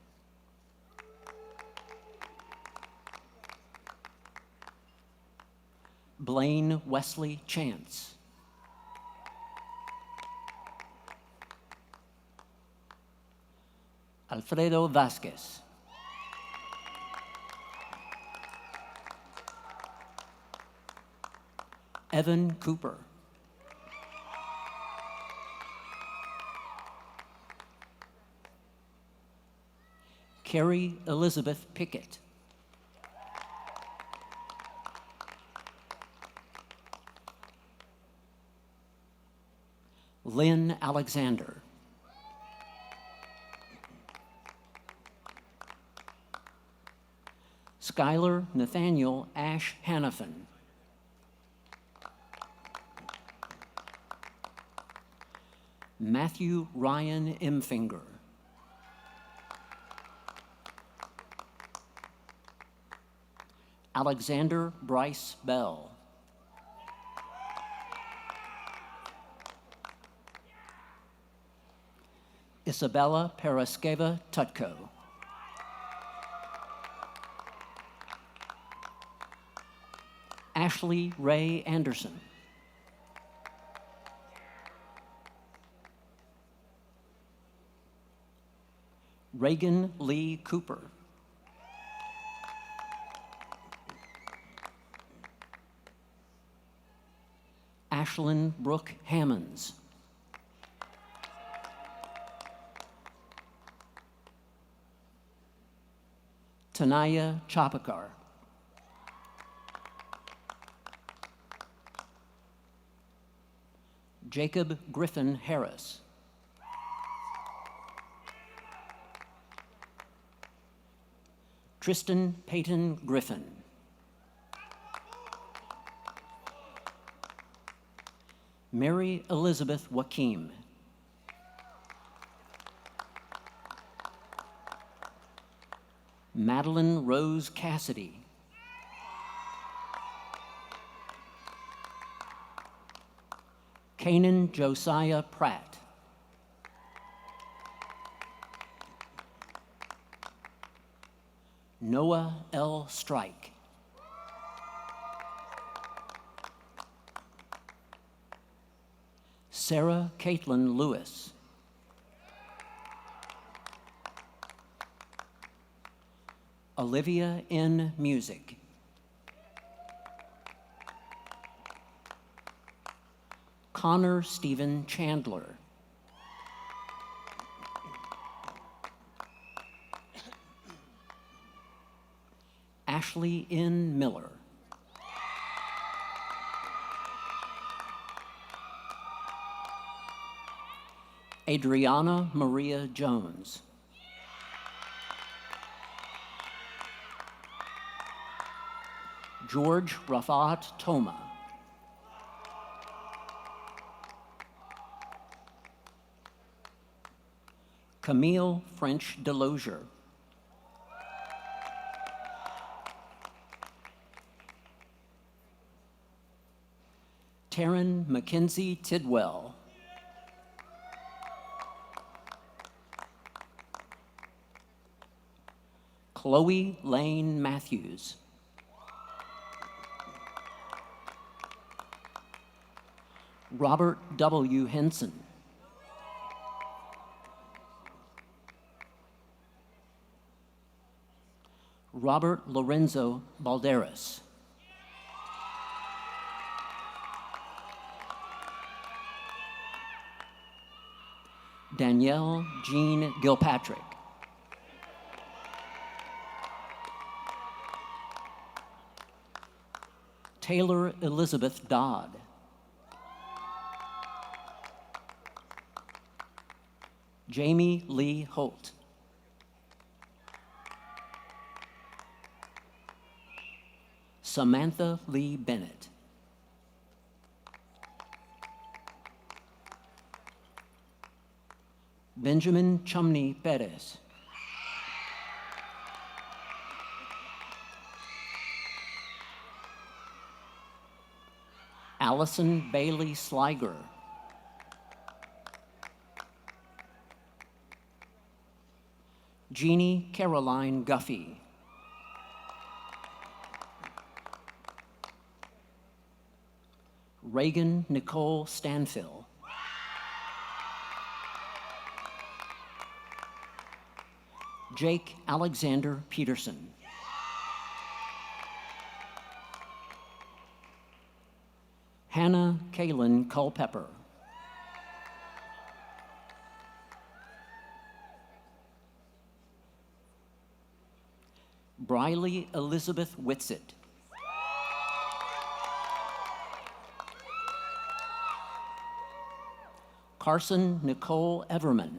Blaine Wesley Chance. Alfredo Vasquez. Evan Cooper. Carrie Elizabeth Pickett. Lynn Alexander. Skylar Nathaniel Ash Hannafin. Matthew Ryan Imfinger. Alexander Bryce Bell. Isabella Paraskeva Tutko. Ashley Ray Anderson. Reagan Lee Cooper. Ashlyn Brooke Hammonds. Tanaya Chapakar. Jacob Griffin Harris. Tristan Peyton Griffin. Mary Elizabeth Wakim. Madeline Rose Cassidy. Kanan Josiah Pratt. Noah L. Strike. Sarah Caitlin Lewis. Olivia N. Music. Connor Stephen Chandler. Ashley N. Miller. Adriana Maria Jones. George Rafat Toma. Camille French Delozier. Taryn Mackenzie Tidwell. Chloe Lane Matthews. Robert W. Henson. Robert Lorenzo Balderas. Danielle Jean Gilpatrick. Taylor Elizabeth Dodd. Jamie Lee Holt. Samantha Lee Bennett. Benjamin Chumney Perez. Allison Bailey Sliger. Jeannie Caroline Guffey. Reagan Nicole Stanfill. Jake Alexander Peterson. Hannah Kaylin Culpepper. Briley Elizabeth Whitsitt. Carson Nicole Everman.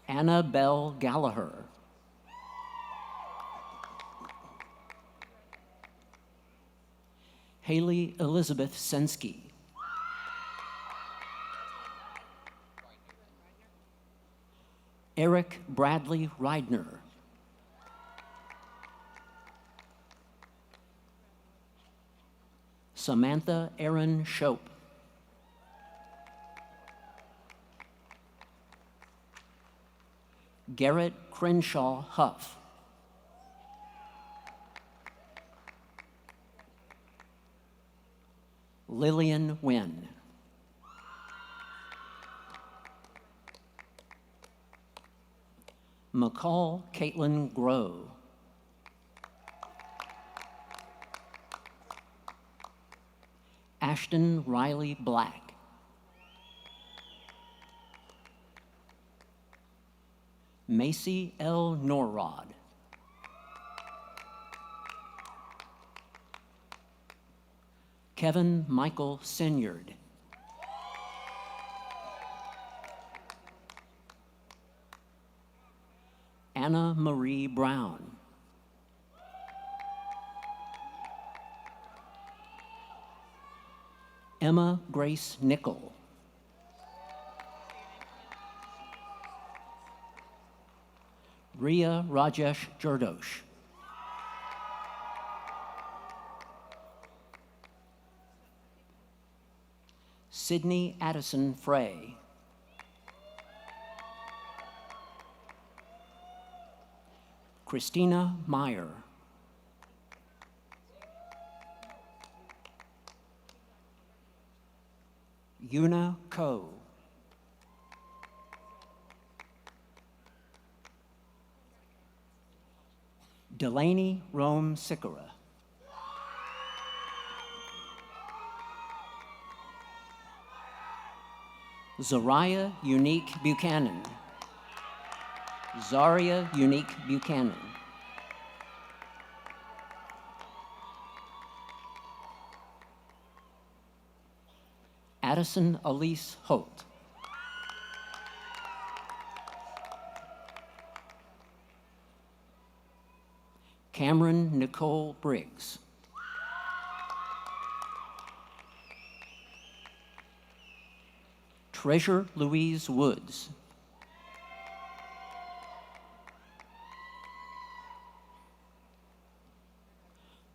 Annabelle Gallagher. Haley Elizabeth Sensky. Eric Bradley Reidner. Samantha Erin Shope. Garrett Crenshaw Huff. Lillian Wynn. McCall Caitlin Grow. Ashton Riley Black. Macy L. Norrod. Kevin Michael Senyard. Anna Marie Brown. Emma Grace Nickel. Ria Rajesh Jordosh. Sydney Addison Frey. Christina Meyer. Yuna Ko. Delaney Rome Sikora. Zariah Unique Buchanan. Zaria Unique Buchanan. Addison Elise Holt. Cameron Nicole Briggs. Treasure Louise Woods.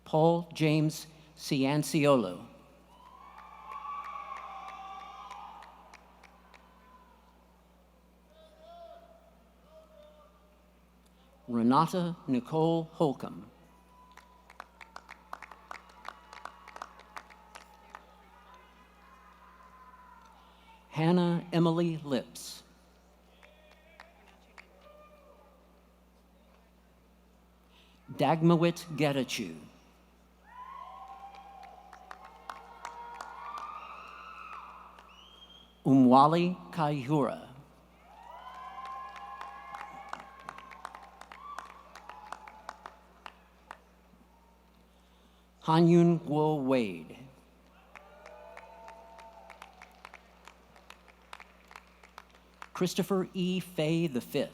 Paul James Cianciolo. Renata Nicole Holcomb. Hannah Emily Lips. Dagmawit Getachew. Umwali Kaihura. Hanyun Guo Wade. Christopher E. Fay V.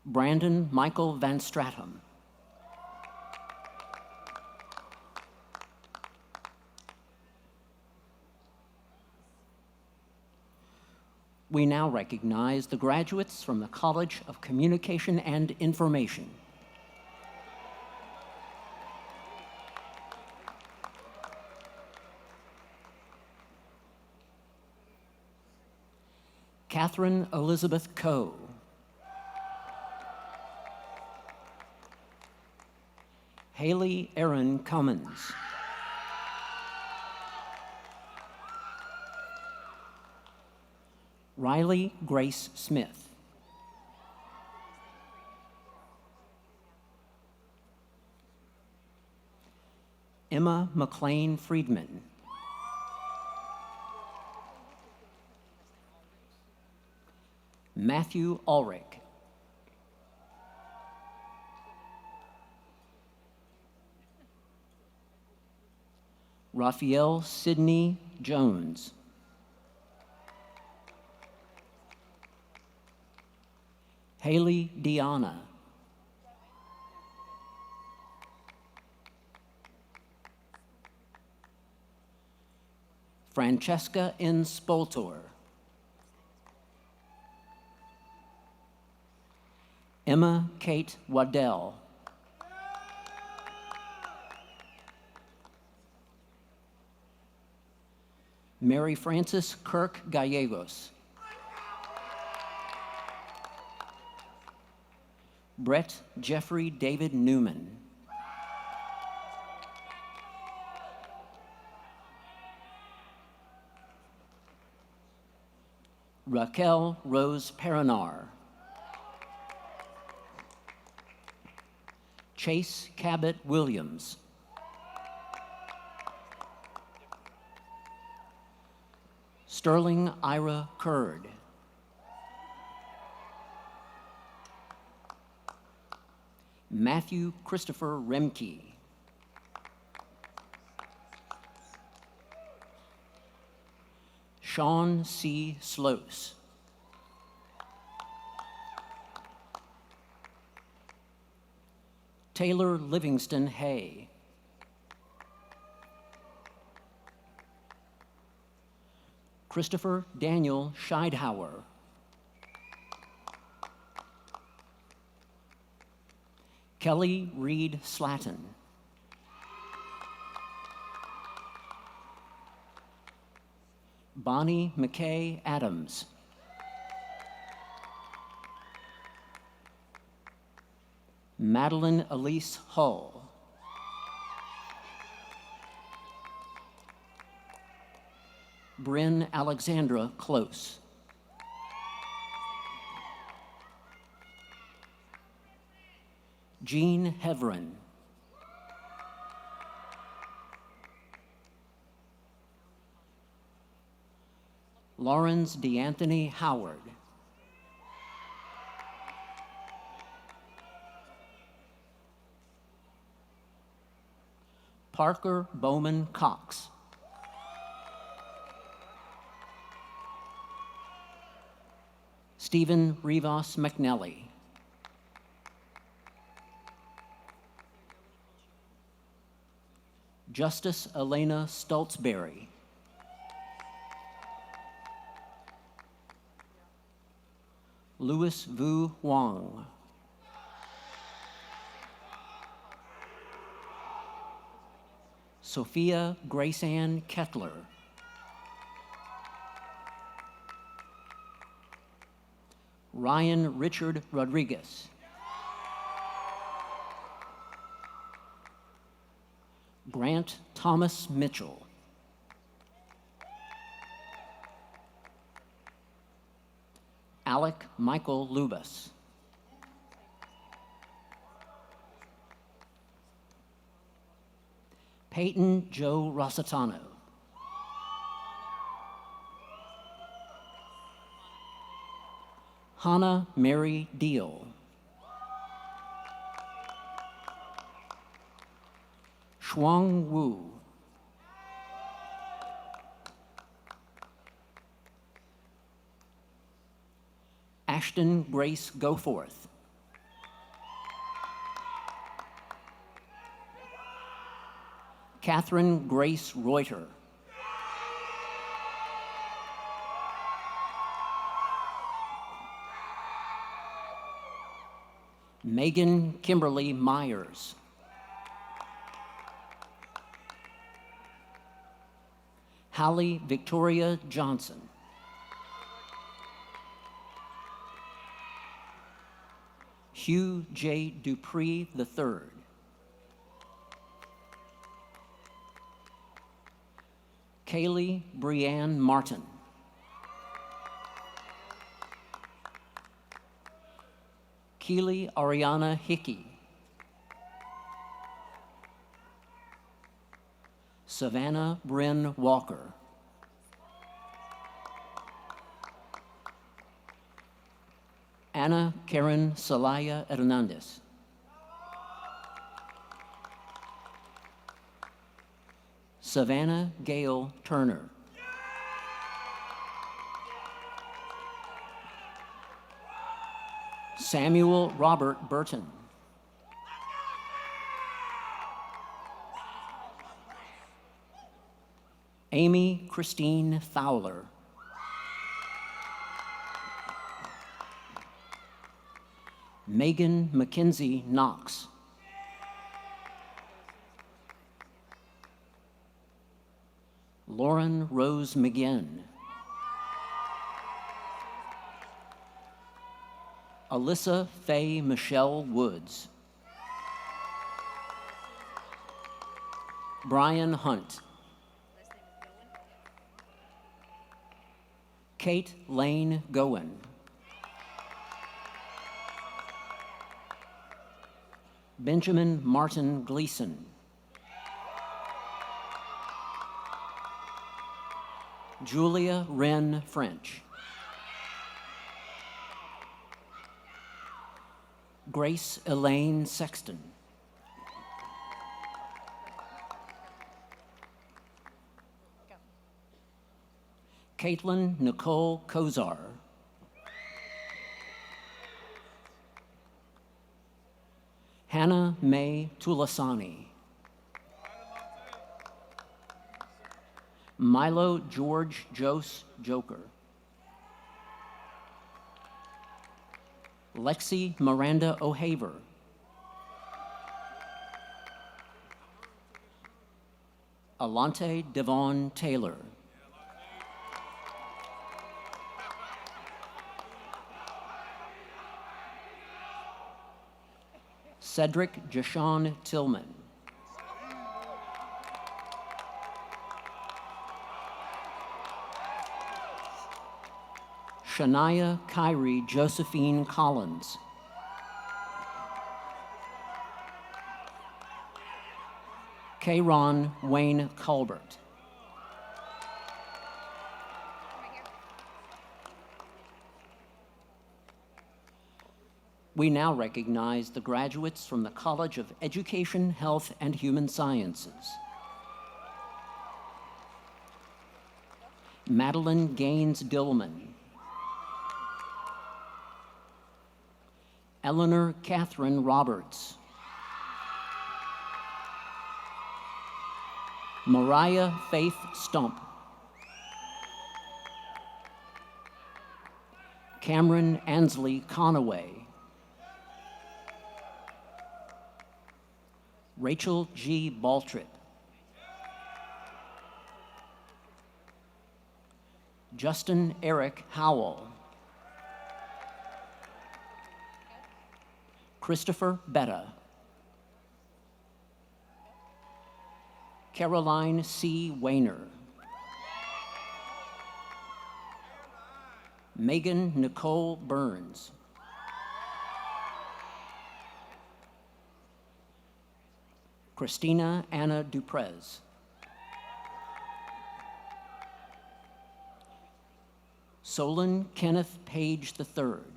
Brandon Michael Van Stratum. We now recognize the graduates from the College of Communication and Information. Catherine Elizabeth Coe. Haley Erin Cummins. Riley Grace Smith. Emma McLean Friedman. Matthew Ulrich. Raphael Sidney Jones. Haley Deanna. Francesca N. Spoltor. Emma Kate Waddell. Mary Frances Kirk Gallegos. Brett Jeffrey David Newman. Raquel Rose Perinar. Chase Cabot Williams. Sterling Ira Curd. Matthew Christopher Remke. Sean C. Slose. Taylor Livingston Hay. Christopher Daniel Scheidhauer. Kelly Reed Slatton. Bonnie McKay Adams. Madeline Elise Hull. Bryn Alexandra Close. Jean Heverin. Lawrence DeAnthony Howard. Parker Bowman Cox. Stephen Rivas McNelly. Justice Elena Stoltzberry. Louis Vu Huang. Sophia Grace Ann Kettler. Ryan Richard Rodriguez. Grant Thomas Mitchell. Alec Michael Lubas. Peyton Joe Rossitano. Hannah Mary Deal. Shuang Wu. Ashton Grace Goforth. Catherine Grace Reuter. Megan Kimberly Myers. Hallie Victoria Johnson. Hugh J. Dupree III. Kaylee Brianne Martin. Keely Ariana Hickey. Savannah Bryn Walker. Anna Karen Salaya Hernandez. Savannah Gail Turner. Samuel Robert Burton. Amy Christine Fowler. Megan Mackenzie Knox. Lauren Rose McGinn. Alyssa Faye Michelle Woods. Brian Hunt. Kate Lane Gowen. Benjamin Martin Gleason. Julia Wren French. Grace Elaine Sexton. Caitlin Nicole Kozar. Hannah Mae Tulasani. Milo George Jose Joker. Lexi Miranda O'Haver. Alante Devon Taylor. Cedric Jashawn Tillman. Shania Kyrie Josephine Collins. Kayron Wayne Colbert. We now recognize the graduates from the College of Education, Health, and Human Sciences. Madeline Gaines Dillman. Eleanor Catherine Roberts. Mariah Faith Stump. Cameron Ansley Conaway. Rachel G. Baltrip. Justin Eric Howell. Christopher Betta. Caroline C. Wayner. Megan Nicole Burns. Christina Anna Duprez. Solon Kenneth Page III.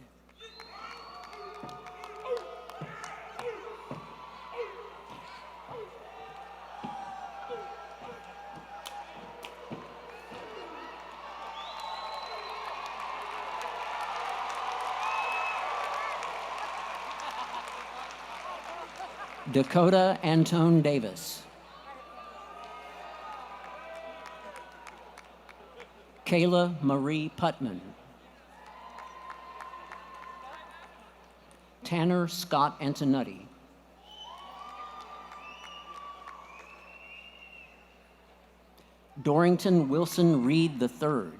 Dakota Antone Davis. Kayla Marie Putman. Tanner Scott Antonutti. Dorrington Wilson Reed III.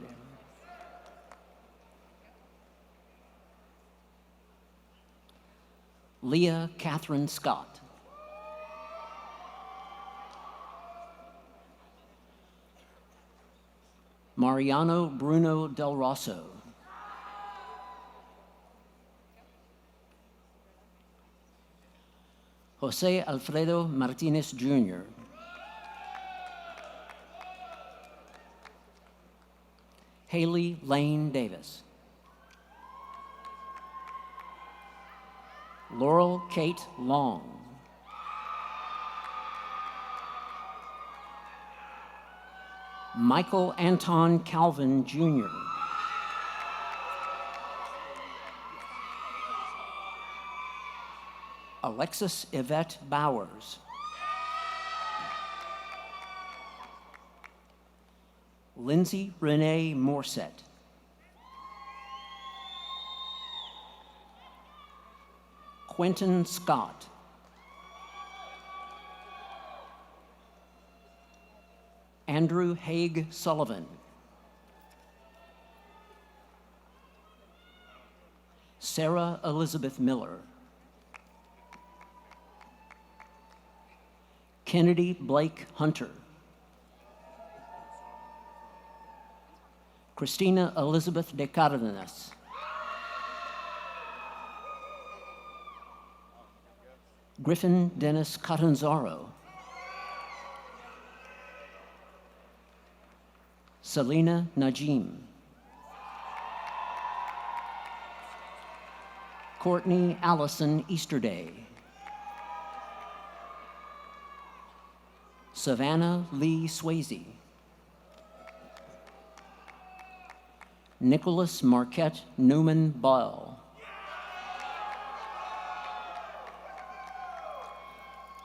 Leah Catherine Scott. Mariano Bruno Del Rosso. Jose Alfredo Martinez Jr. Haley Lane Davis. Laurel Kate Long. Michael Anton Calvin Jr. Alexis Yvette Bowers. Lindsay Renee Morset. Quentin Scott. Andrew Haig Sullivan. Sarah Elizabeth Miller. Kennedy Blake Hunter. Christina Elizabeth de Cardenas. Griffin Dennis Catanzaro. Selena Najim. Courtney Allison Easterday. Savannah Lee Swayze. Nicholas Marquette Newman Ball.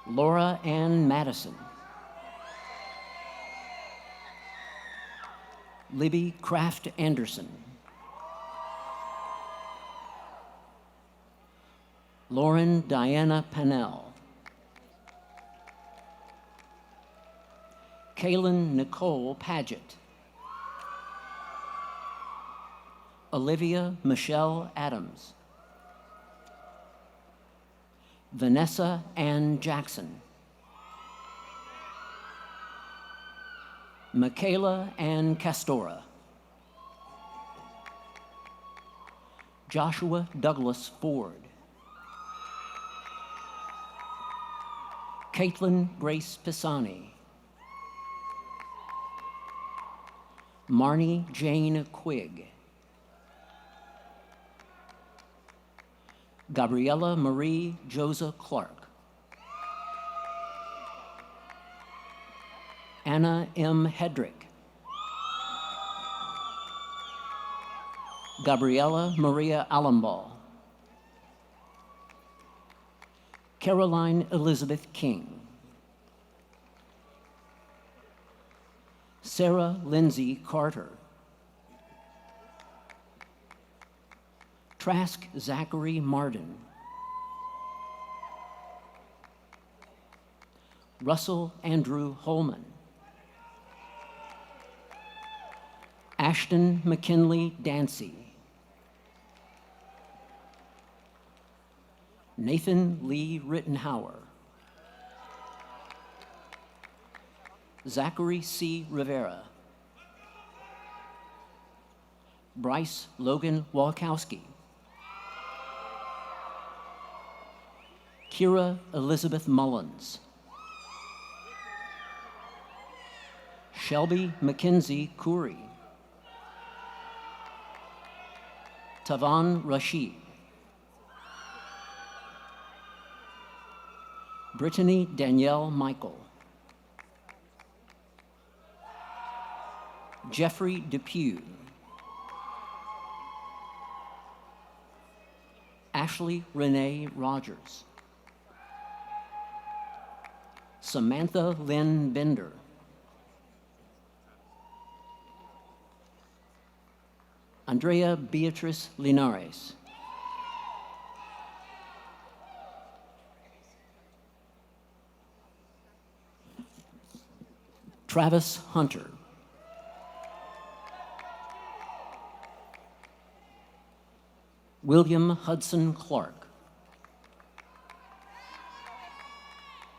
Laura Ann Madison. Libby Kraft Anderson. Lauren Diana Pennell. Kaylin Nicole Paget. Olivia Michelle Adams. Vanessa Ann Jackson. Michaela Ann Castora. Joshua Douglas Ford. Caitlin Grace Pisani. Marnie Jane Quigg. Gabriella Marie Josa Clark. Anna M. Hedrick. Gabriella Maria Allenball. Caroline Elizabeth King. Sarah Lindsay Carter. Trask Zachary Marden. Russell Andrew Holman. Ashton McKinley Dancy. Nathan Lee Rittenhauer. Zachary C. Rivera. Bryce Logan Walkowski. Kira Elizabeth Mullins. Shelby Mackenzie Curry. Tavan Rashid. Brittany Danielle Michael. Jeffrey Depew. Ashley Renee Rogers. Samantha Lynn Bender. Andrea Beatrice Linares. Travis Hunter. William Hudson Clark.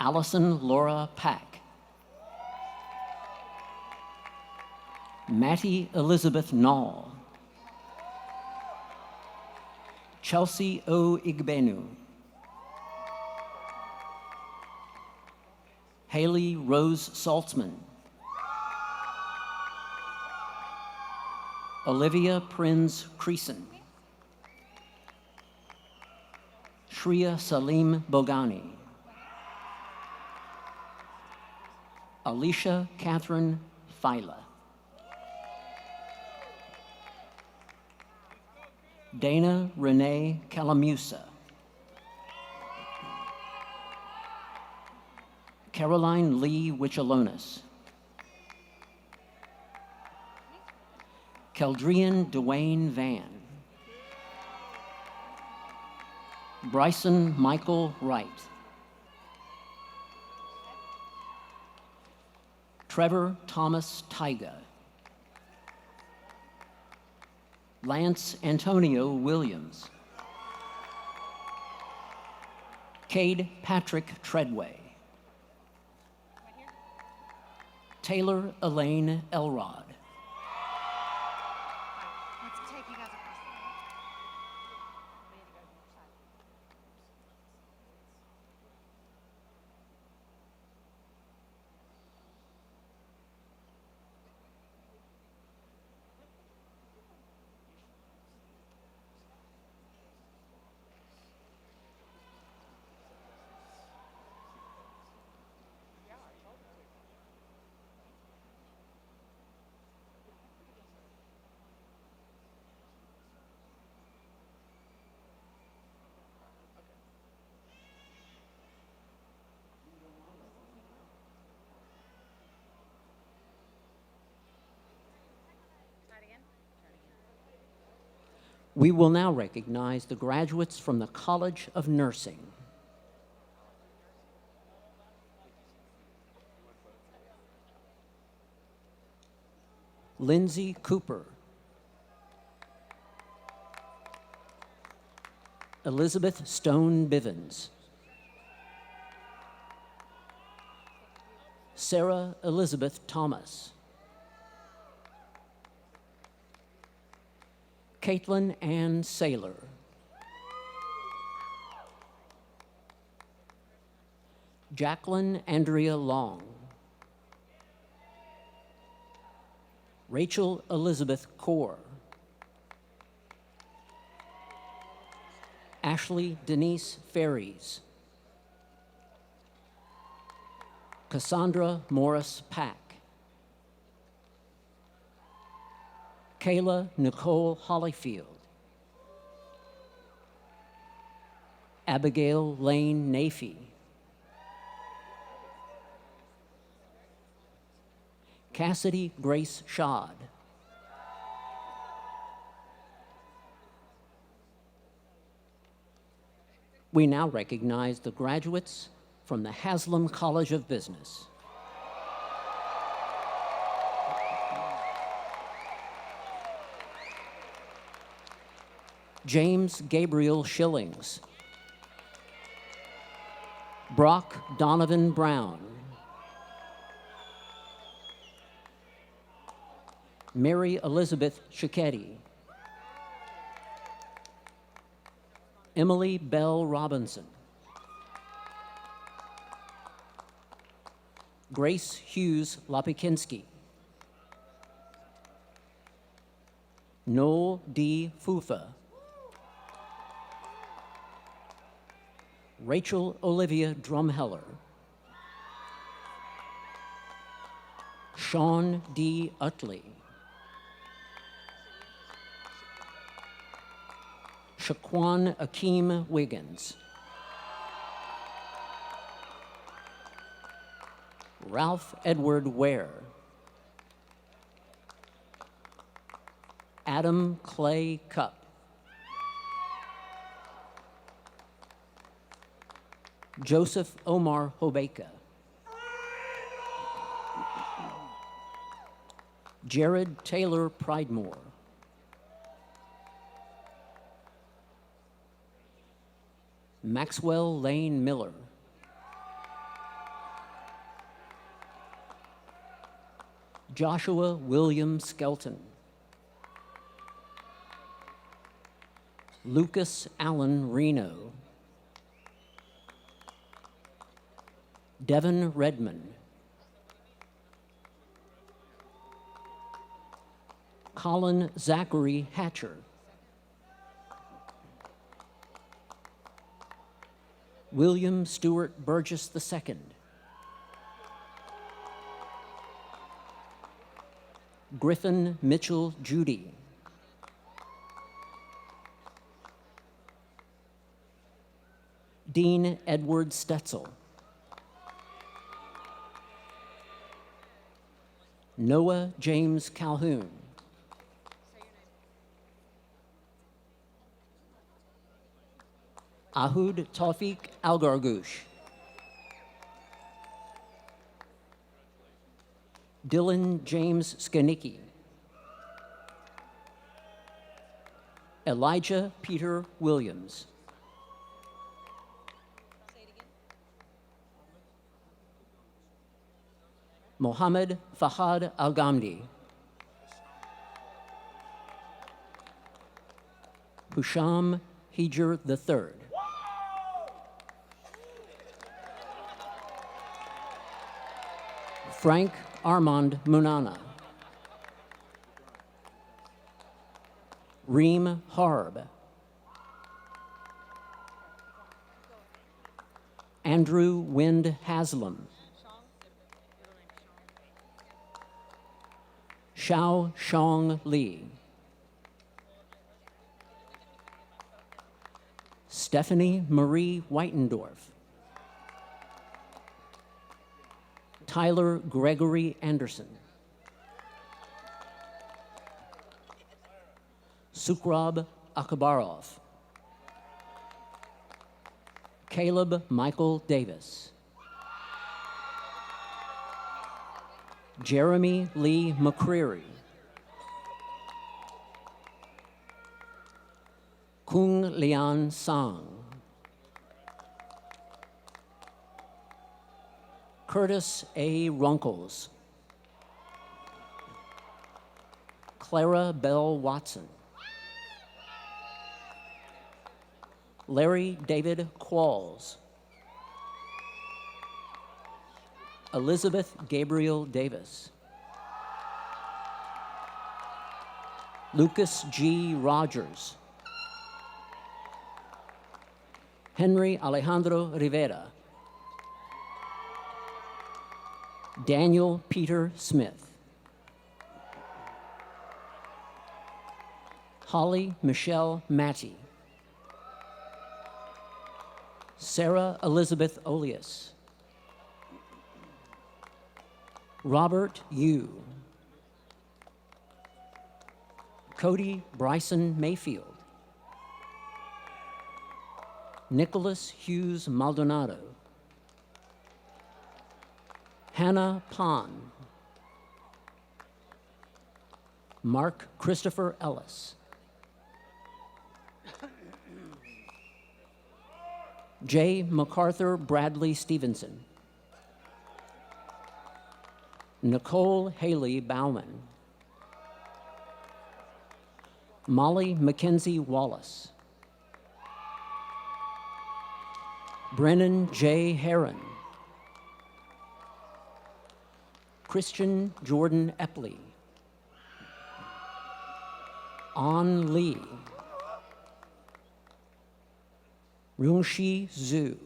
Allison Laura Pack. Mattie Elizabeth Nall. Chelsea O. Igbenu. Haley Rose Saltzman. Olivia Prinz Creason. Shreya Salim Bogani. Alicia Catherine Fila. Dana Renee Calamusa. Caroline Lee Wichalonis. Keldrian Dwayne Van. Bryson Michael Wright. Trevor Thomas Tyga. Lance Antonio Williams. Cade Patrick Treadway. Taylor Elaine Elrod.
Let's take you guys across the line.
We will now recognize the graduates from the College of Nursing. Lindsay Cooper. Elizabeth Stone Bivens. Sarah Elizabeth Thomas. Caitlin Ann Saylor. Jacqueline Andrea Long. Rachel Elizabeth Kaur. Ashley Denise Ferries. Cassandra Morris Pack. Kayla Nicole Hollyfield. Abigail Lane Nafee. Cassidy Grace Shad. We now recognize the graduates from the Haslam College of Business. James Gabriel Schillings. Brock Donovan Brown. Mary Elizabeth Cicchetti. Emily Bell Robinson. Grace Hughes Lopikinski. Noel D. Fufa. Rachel Olivia Drumheller. Sean D. Utley. Shaquan Akeem Wiggins. Ralph Edward Ware. Adam Clay Cup. Joseph Omar Hobeka. Jared Taylor Pridemore. Maxwell Lane Miller. Joshua William Skelton. Lucas Allen Reno. Devin Redmond. Colin Zachary Hatcher. William Stewart Burgess II. Griffin Mitchell Judy. Dean Edward Stetzel. Noah James Calhoun. Ahud Tawfiq Algargouche. Dylan James Skanicki. Elijah Peter Williams. Mohammed Fahad Al-Ghamdi. Husham Hijr III. Frank Armand Munana. Reem Harb. Andrew Wind Haslam. Xiao Shong Li. Stephanie Marie Whitendorf. Tyler Gregory Anderson. Sukrab Akabarov, Caleb Michael Davis, Jeremy Lee McCreary, Kung Lian Sang, Curtis A. Runkles, Clara Bell Watson, Larry David Qualls, Elizabeth Gabriel Davis, Lucas G. Rogers, Henry Alejandro Rivera, Daniel Peter Smith, Holly Michelle Matty, Sarah Elizabeth Olias, Robert Yu, Cody Bryson Mayfield, Nicholas Hughes Maldonado, Hannah Pond, Mark Christopher Ellis, J. MacArthur Bradley Stevenson, Nicole Haley Bauman, Molly Mackenzie Wallace, Brennan J. Herron, Christian Jordan Epley, An Lee, Ryungshi Zhu,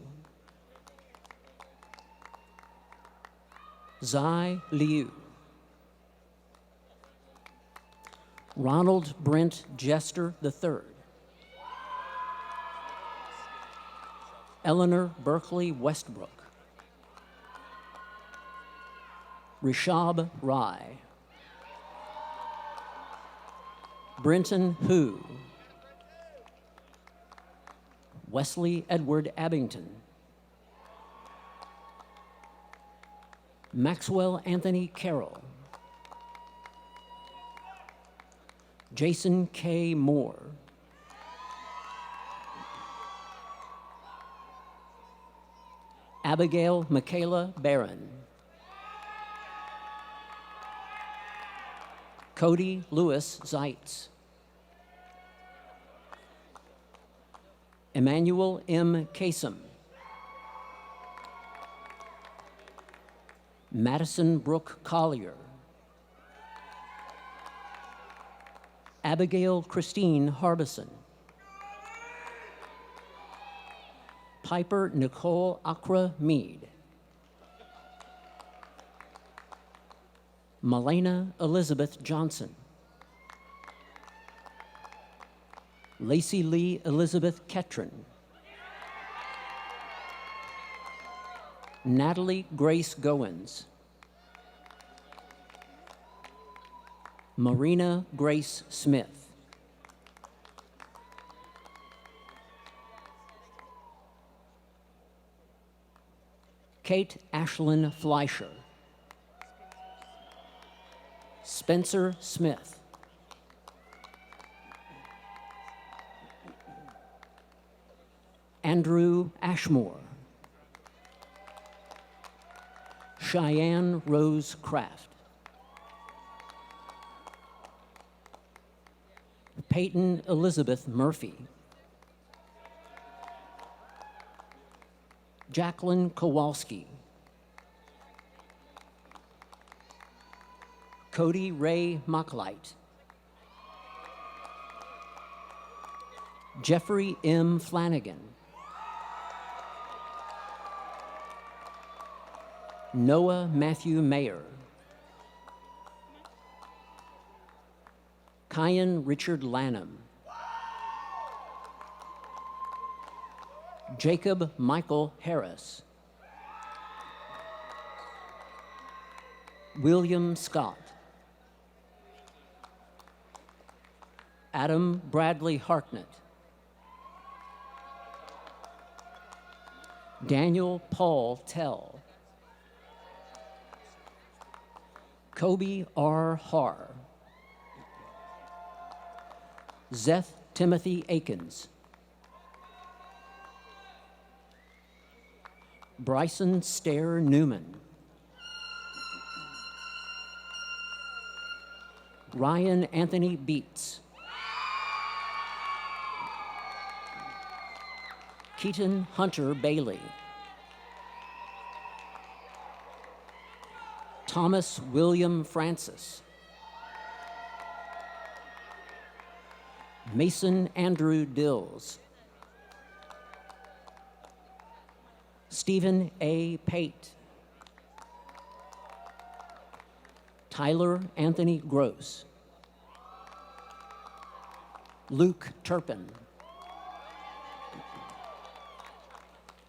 Zai Liu, Ronald Brent Jester III, Eleanor Berkeley Westbrook, Rishab Rai, Brenton Hu, Wesley Edward Abington, Maxwell Anthony Carroll, Jason K. Moore, Abigail Michaela Barron, Cody Lewis Zeitz, Emmanuel M. Kasem, Madison Brooke Collier, Abigail Christine Harbison, Piper Nicole Akra Mead, Malena Elizabeth Johnson, Lacey Lee Elizabeth Ketron, Natalie Grace Goins, Marina Grace Smith, Kate Ashlyn Fleischer, Spencer Smith, Andrew Ashmore, Cheyenne Rose Craft, Peyton Elizabeth Murphy, Jacqueline Kowalski, Cody Ray Mocklight, Jeffrey M. Flanagan, Noah Matthew Mayer, Kyan Richard Lanham, Jacob Michael Harris, William Scott, Adam Bradley Hartnett, Daniel Paul Tell, Kobe R. Har, Zeth Timothy Akins, Bryson Stair Newman, Ryan Anthony Beats, Keaton Hunter Bailey, Thomas William Francis, Mason Andrew Dills, Stephen A. Pate, Tyler Anthony Gross, Luke Turpin,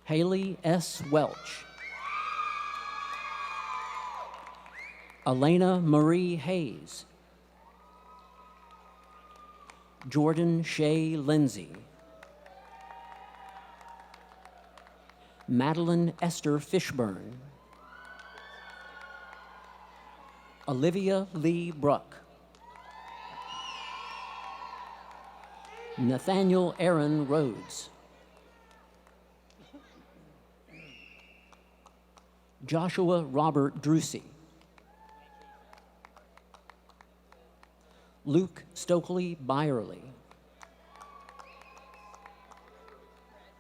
Haley S. Welch, Elena Marie Hayes, Jordan Shea Lindsay, Madeline Esther Fishburne, Olivia Lee Bruck, Nathaniel Aaron Rhodes, Joshua Robert Drusey, Luke Stokely Byerly,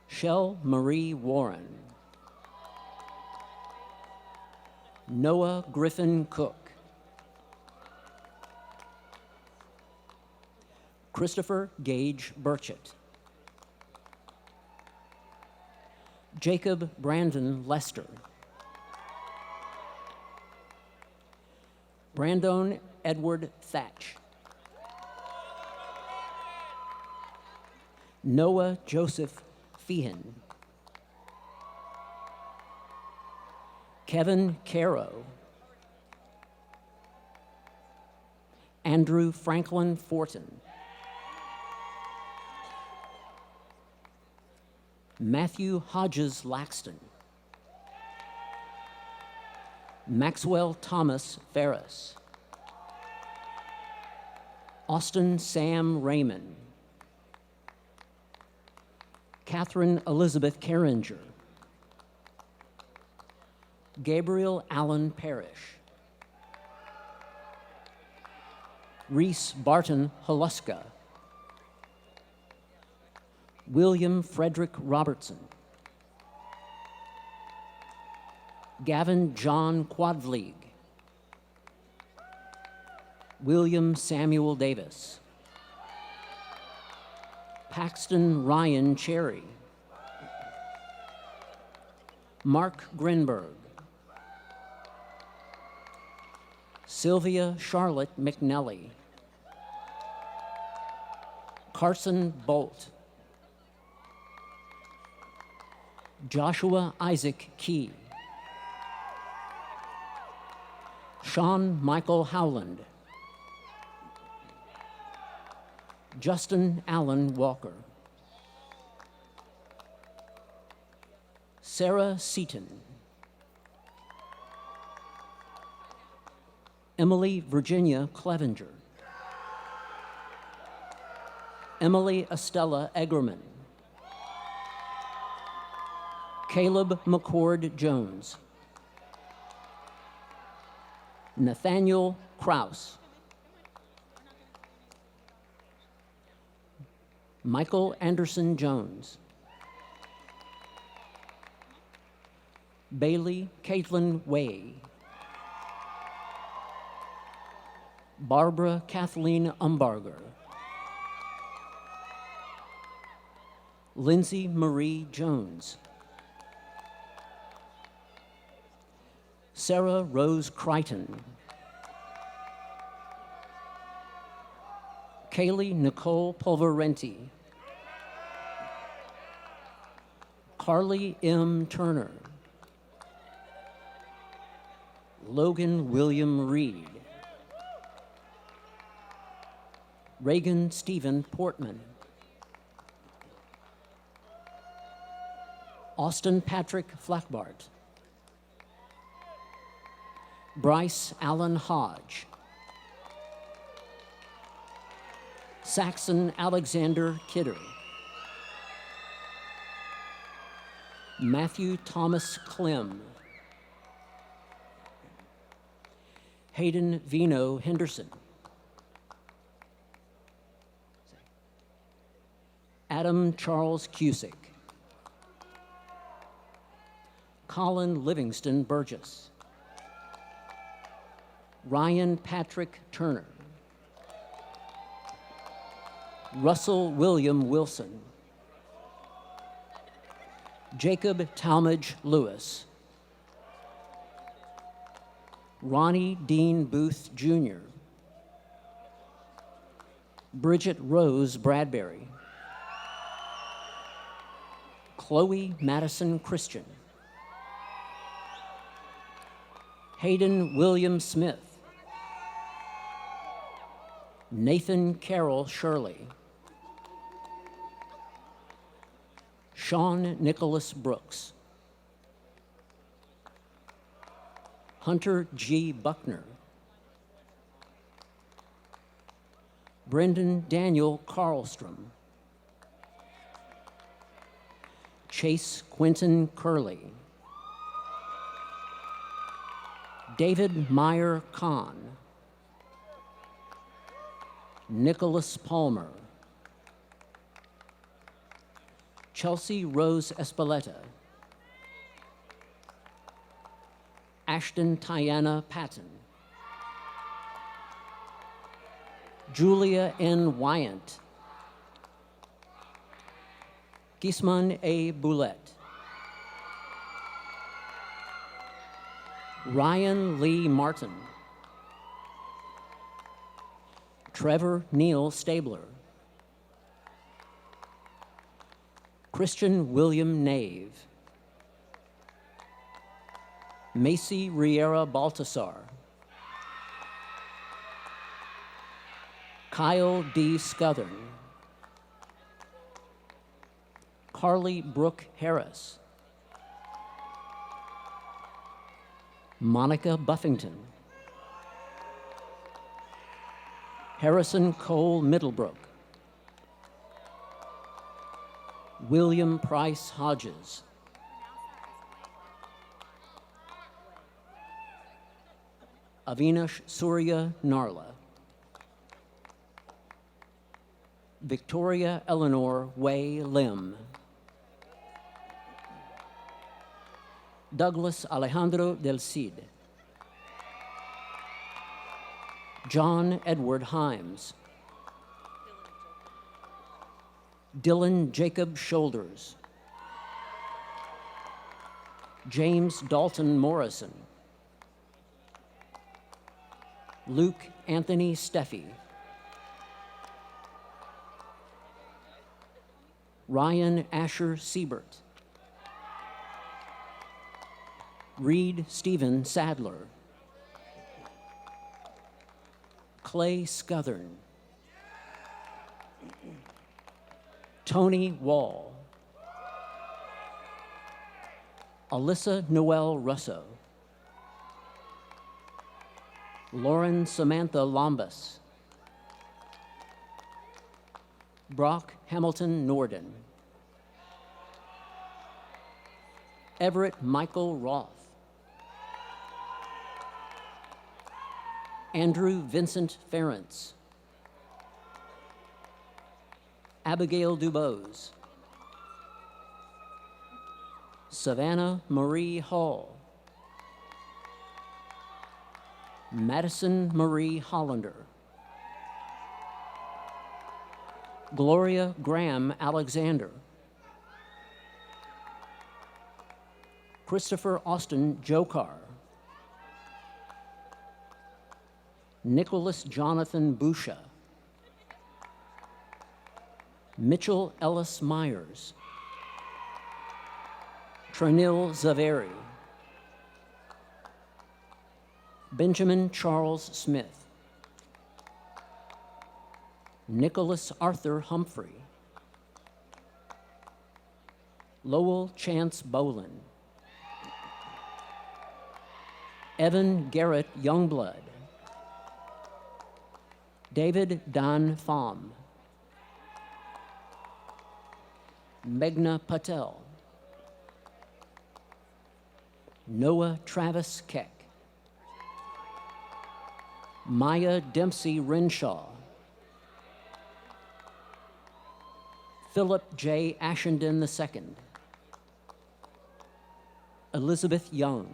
Shell Marie Warren, Noah Griffin Cook, Christopher Gage Burchett, Jacob Brandon Lester, Brandon Edward Thatch, Noah Joseph Feehan, Kevin Caro, Andrew Franklin Fortin, Matthew Hodges Laxton, Maxwell Thomas Ferris, Austin Sam Raymond, Catherine Elizabeth Carringer, Gabriel Allen Parrish, Reese Barton Haluska, William Frederick Robertson, Gavin John Quadvlieg, William Samuel Davis, Paxton Ryan Cherry, Mark Grinberg, Sylvia Charlotte McNelly, Carson Bolt, Joshua Isaac Key, Sean Michael Howland, Justin Allen Walker, Sarah Seaton, Emily Virginia Clevenger, Emily Estella Eggerman, Caleb McCord Jones, Nathaniel Kraus, Michael Anderson Jones, Bailey Caitlin Way, Barbara Kathleen Umbarger, Lindsay Marie Jones, Sarah Rose Crichton, Kaylee Nicole Pulverenti, Carly M. Turner, Logan William Reed, Reagan Stephen Portman. Austin Patrick Flackbart. Bryce Allen Hodge. Saxon Alexander Kidder. Matthew Thomas Clem. Hayden Vino Henderson. Adam Charles Cusick. Colin Livingston Burgess. Ryan Patrick Turner. Russell William Wilson. Jacob Talmadge Lewis. Ronnie Dean Booth Jr. Bridget Rose Bradbury. Chloe Madison Christian. Hayden William Smith. Nathan Carroll Shirley. Sean Nicholas Brooks. Hunter G. Buckner. Brendan Daniel Carlstrom. Chase Quentin Curley. David Meyer Kahn. Nicholas Palmer. Chelsea Rose Espeleta. Ashton Tiana Patton. Julia N. Wyant. Gisman A. Boulette. Ryan Lee Martin. Trevor Neal Stabler. Christian William Nave. Macy Riera Baltasar. Kyle D. Scuthern. Carly Brooke Harris. Monica Buffington. Harrison Cole Middlebrook. William Price Hodges. Avinash Surya Narla. Victoria Eleanor Way Lim. Douglas Alejandro del Cid. John Edward Himes. Dylan Jacob Shoulders. James Dalton Morrison. Luke Anthony Steffi. Ryan Asher Siebert. Reed Stephen Sadler. Clay Scuthern. Tony Wall. Alyssa Noel Russo. Lauren Samantha Lombas. Brock Hamilton Norden. Everett Michael Roth. Andrew Vincent Ferentz. Abigail Dubose. Savannah Marie Hall. Madison Marie Hollander. Gloria Graham Alexander. Christopher Austin Jokar. Nicholas Jonathan Busha. Mitchell Ellis Myers. Tranil Zaveri. Benjamin Charles Smith. Nicholas Arthur Humphrey, Lowell Chance Bolin, Evan Garrett Youngblood, David Don Pham, Meghna Patel, Noah Travis Keck, Maya Dempsey Renshaw, Philip J. Ashenden II, Elizabeth Young,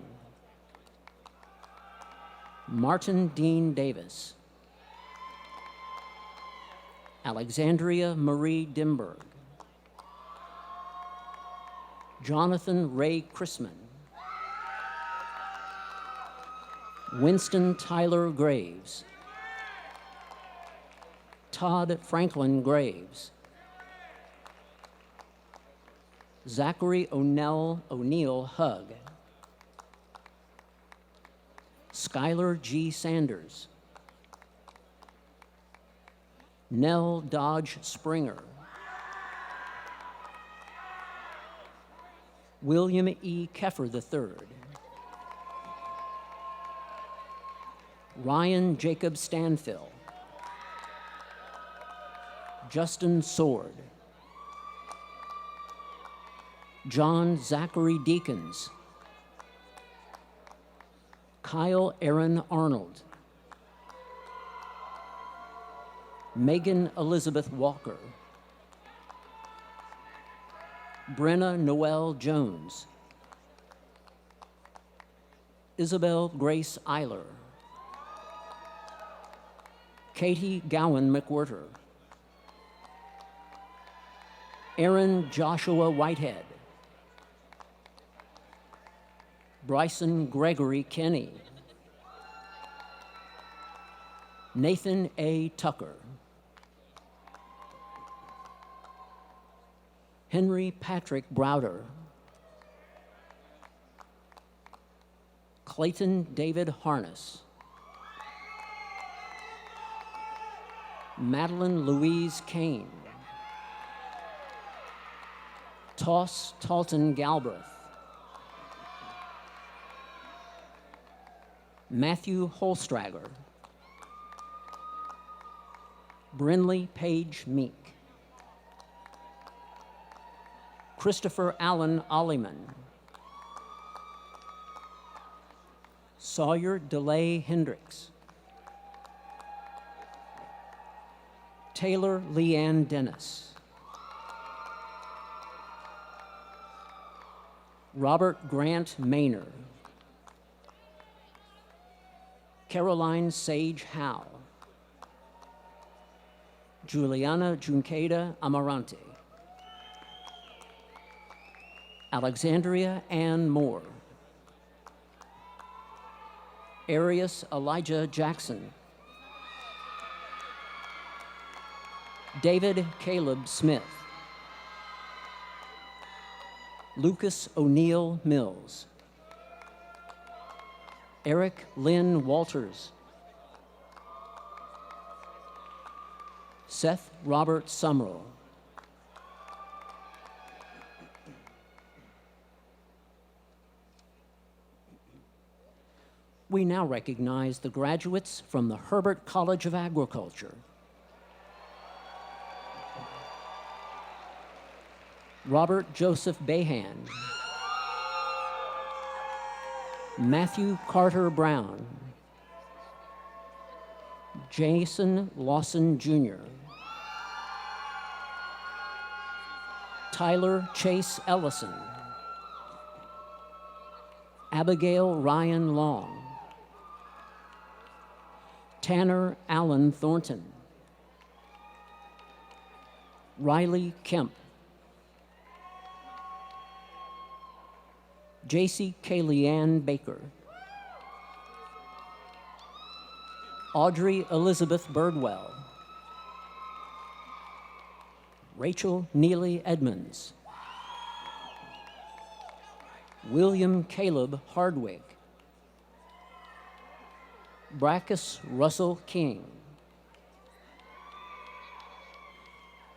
Martin Dean Davis, Alexandria Marie Dimberg, Jonathan Ray Chrisman, Winston Tyler Graves, Todd Franklin Graves, Zachary O'Neill Hugg, Skylar G. Sanders, Nell Dodge Springer, William E. Keffer III, Ryan Jacob Stanfill, Justin Sword, John Zachary Deakins, Kyle Aaron Arnold, Megan Elizabeth Walker, Brenna Noel Jones, Isabel Grace Eiler, Katie Gowan McWhirter, Aaron Joshua Whitehead, Bryson Gregory Kenny, Nathan A. Tucker, Henry Patrick Browder, Clayton David Harness, Madeline Louise Kane, Toss Talton Galbraith, Matthew Holstrager, Brinley Page Meek, Christopher Allen Olliman, Sawyer DeLay Hendricks, Taylor Leanne Dennis, Robert Grant Maynor, Caroline Sage Howe, Juliana Junkeda Amarante, Alexandria Ann Moore, Arius Elijah Jackson, David Caleb Smith, Lucas O'Neill Mills, Eric Lynn Walters, Seth Robert Sumrall, we now recognize the graduates from the Herbert College of Agriculture. Robert Joseph Behan, Matthew Carter Brown, Jason Lawson Jr., Tyler Chase Ellison, Abigail Ryan Long, Tanner Allen Thornton, Riley Kemp, J.C. Kayleanne Baker, Audrey Elizabeth Birdwell, Rachel Neely Edmonds, William Caleb Hardwick, Brackus Russell King,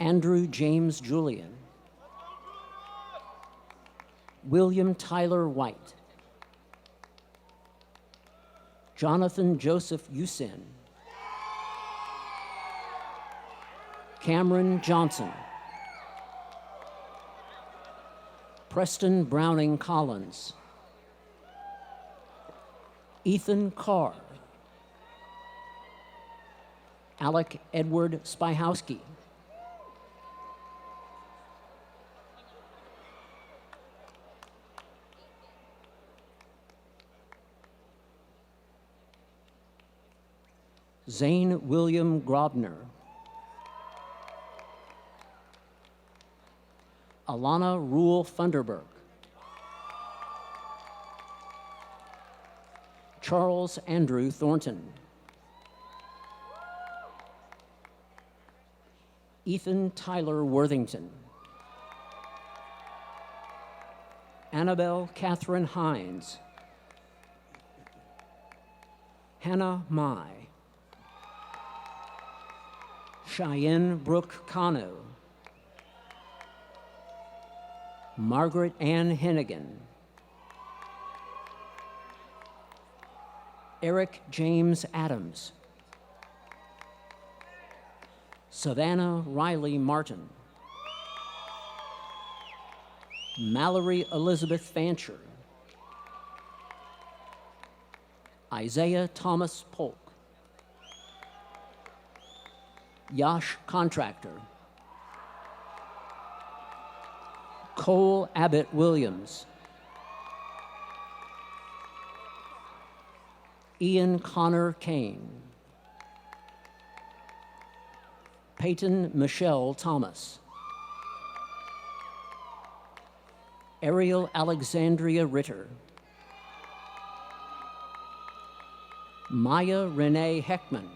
Andrew James Julian, William Tyler White, Jonathan Joseph Usin, Cameron Johnson, Preston Browning Collins, Ethan Carr, Alec Edward Spyhowski, Zane William Grobner, Alana Rule Funderburg, Charles Andrew Thornton, Ethan Tyler Worthington, Annabelle Catherine Hines, Hannah Mai, Cheyenne Brooke Cano, Margaret Ann Hennigan, Eric James Adams, Savannah Riley Martin, Mallory Elizabeth Fancher, Isaiah Thomas Polk, Yash Contractor, Cole Abbott Williams, Ian Connor Kane, Peyton Michelle Thomas, Ariel Alexandria Ritter, Maya Renee Heckman,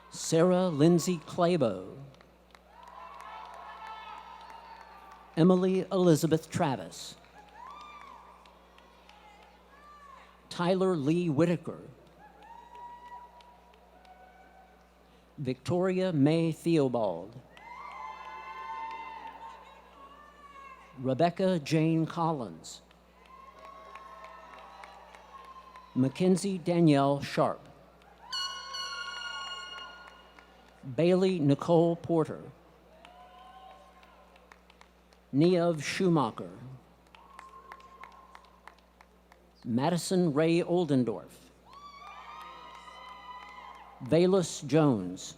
Sarah Lindsay Clabo, Emily Elizabeth Travis, Tyler Lee Whitaker, Victoria May Theobald, Rebecca Jane Collins, Mackenzie Danielle Sharp, Bailey Nicole Porter, Niev Schumacher, Madison Ray Oldendorf, Valus Jones,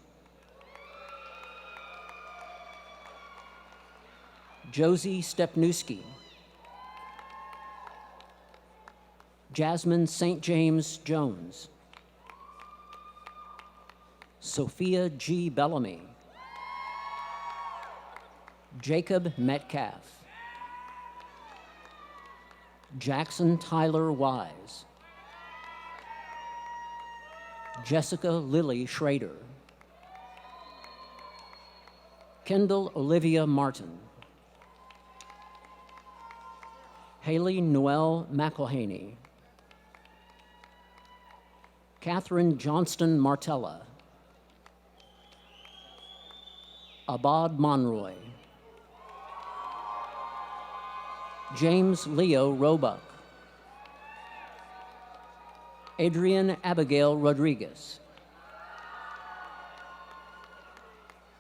Josie Stepnewski, Jasmine St. James Jones, Sophia G. Bellamy, Jacob Metcalf, Jackson Tyler Wise, Jessica Lily Schrader, Kendall Olivia Martin, Haley Noel McElhaney, Catherine Johnston Martella, Abad Monroy, James Leo Roebuck, Adrian Abigail Rodriguez,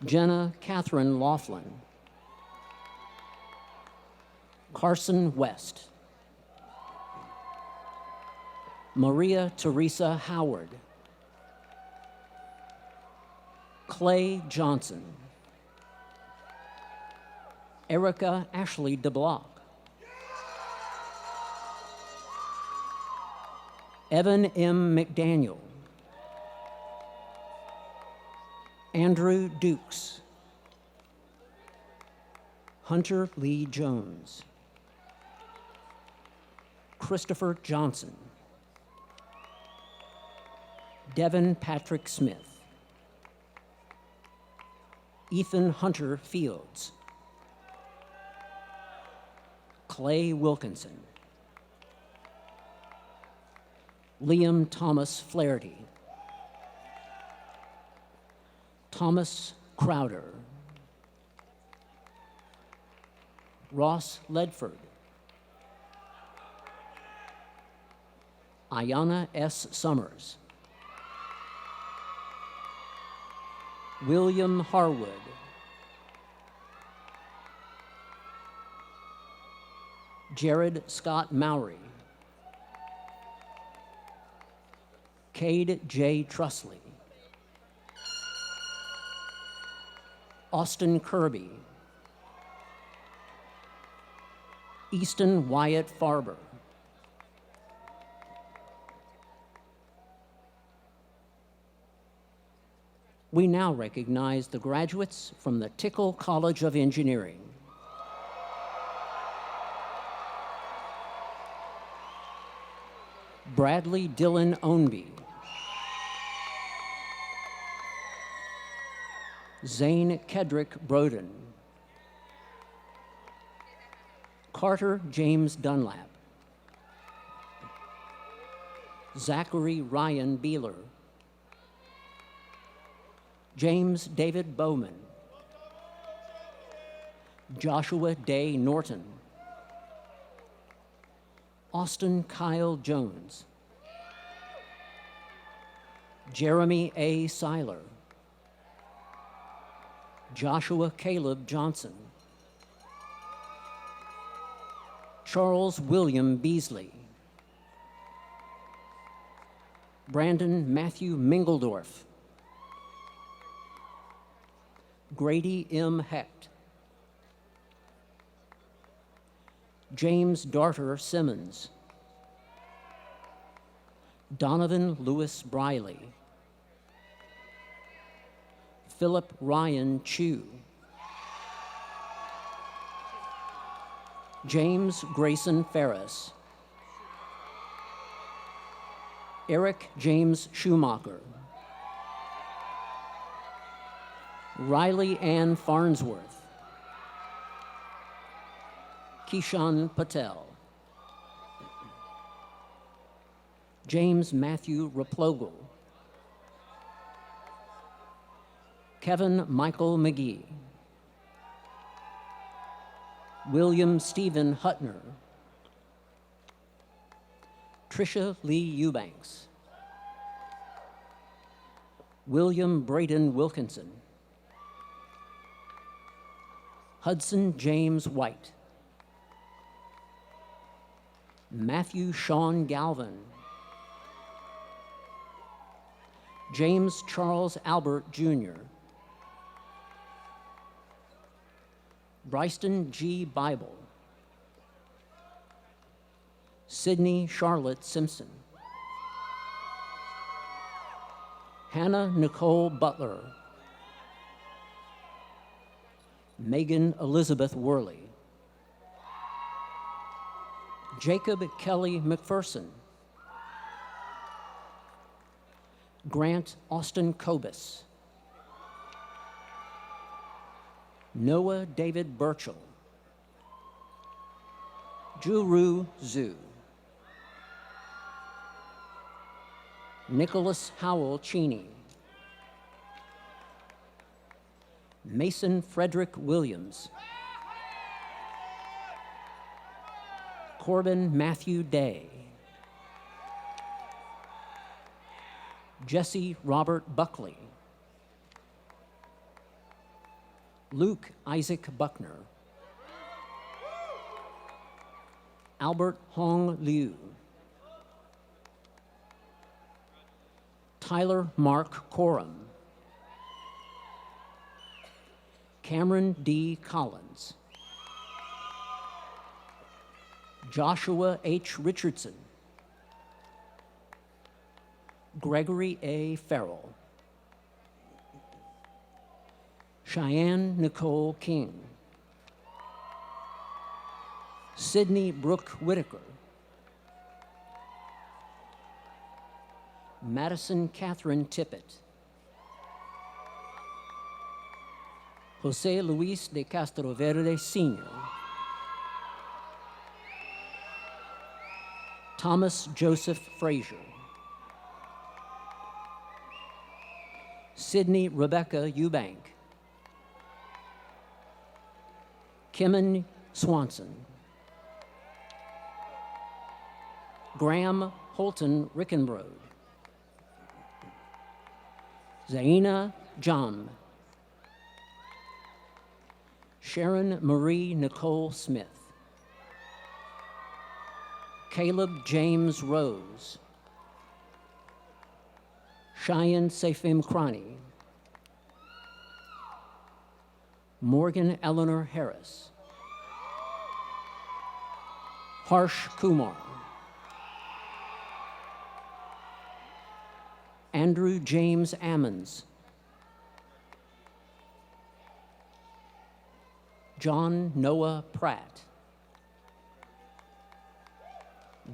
Jenna Catherine Laughlin, Carson West, Maria Teresa Howard, Clay Johnson, Erica Ashley DeBlock, Evan M. McDaniel, Andrew Dukes, Hunter Lee Jones, Christopher Johnson, Devin Patrick Smith, Ethan Hunter Fields, Clay Wilkinson, Liam Thomas Flaherty, Thomas Crowder, Ross Ledford, Ayanna S. Summers, William Harwood, Jared Scott Mowry, Cade J. Trusley, Austin Kirby, Easton Wyatt Farber, we now recognize the graduates from the Tickle College of Engineering. Bradley Dillon Ownby, Zane Kedrick Broden, Carter James Dunlap, Zachary Ryan Beeler, James David Bowman, Joshua Day Norton, Austin Kyle Jones, Jeremy A. Seiler, Joshua Caleb Johnson, Charles William Beasley, Brandon Matthew Mingledorf, Grady M. Hecht, James Darter Simmons, Donovan Lewis Briley, Philip Ryan Chu, James Grayson Ferris, Eric James Schumacher, Riley Ann Farnsworth, Kishan Patel, James Matthew Raplogle, Kevin Michael McGee, William Stephen Hutner, Tricia Lee Eubanks, William Braden Wilkinson, Hudson James White, Matthew Sean Galvin, James Charles Albert Jr., Bryston G. Bible, Sydney Charlotte Simpson, Hannah Nicole Butler, Megan Elizabeth Worley, Jacob Kelly McPherson, Grant Austin Kobus, Noah David Burchell, Juru Zhu, Nicholas Howell Cheney, Mason Frederick Williams, Corbin Matthew Day, Jesse Robert Buckley, Luke Isaac Buckner, Albert Hong Liu, Tyler Mark Coram, Cameron D. Collins, Joshua H. Richardson, Gregory A. Farrell, Cheyenne Nicole King, Sydney Brooke Whitaker, Madison Catherine Tippett, Jose Luis de Castro Verde Sr., Thomas Joseph Frazier, Sydney Rebecca Eubank, Kimmin Swanson, Graham Holton Rickenbrode, Zaina Jam, Sharon Marie Nicole Smith, Caleb James Rose, Cheyenne Sefim Krani, Morgan Eleanor Harris, Harsh Kumar, Andrew James Ammons, John Noah Pratt,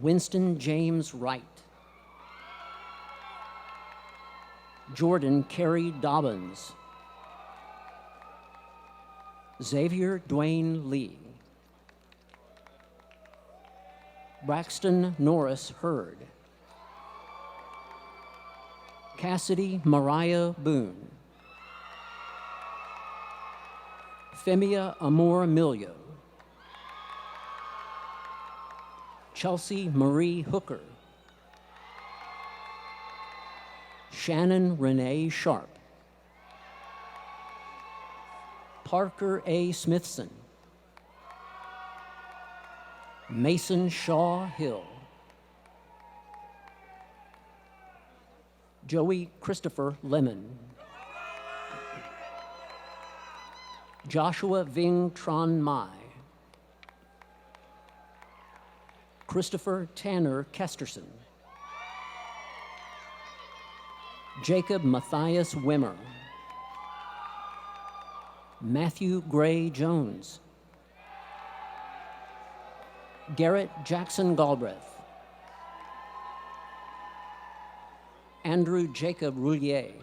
Winston James Wright, Jordan Carey Dobbins, Xavier Dwayne Lee, Braxton Norris Hurd, Cassidy Mariah Boone, Femia Amor Milio, Chelsea Marie Hooker, Shannon Renee Sharp, Parker A. Smithson, Mason Shaw Hill, Joey Christopher Lemon, Joshua Ving Tron Mai, Christopher Tanner Kesterson, Jacob Matthias Wimmer, Matthew Gray Jones, Garrett Jackson Galbraith, Andrew Jacob Roulier,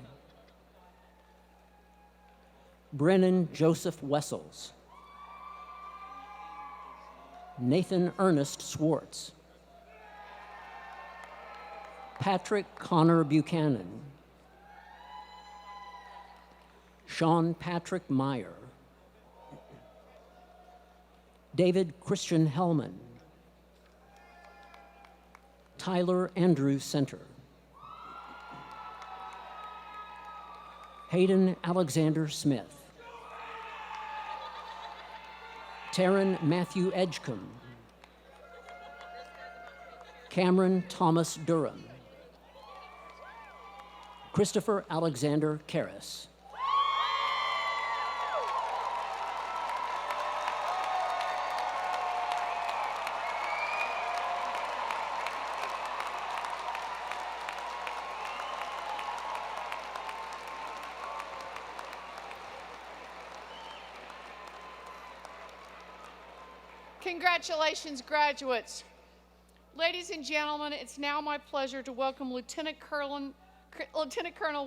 Brennan Joseph Wessels, Nathan Ernest Swartz, Patrick Connor Buchanan, Sean Patrick Meyer, David Christian Hellman, Tyler Andrew Center, Hayden Alexander Smith, Taryn Matthew Edgecombe, Cameron Thomas Durham, Christopher Alexander Karras,
Congratulations, graduates. Ladies and gentlemen, it's now my pleasure to welcome Lieutenant Colonel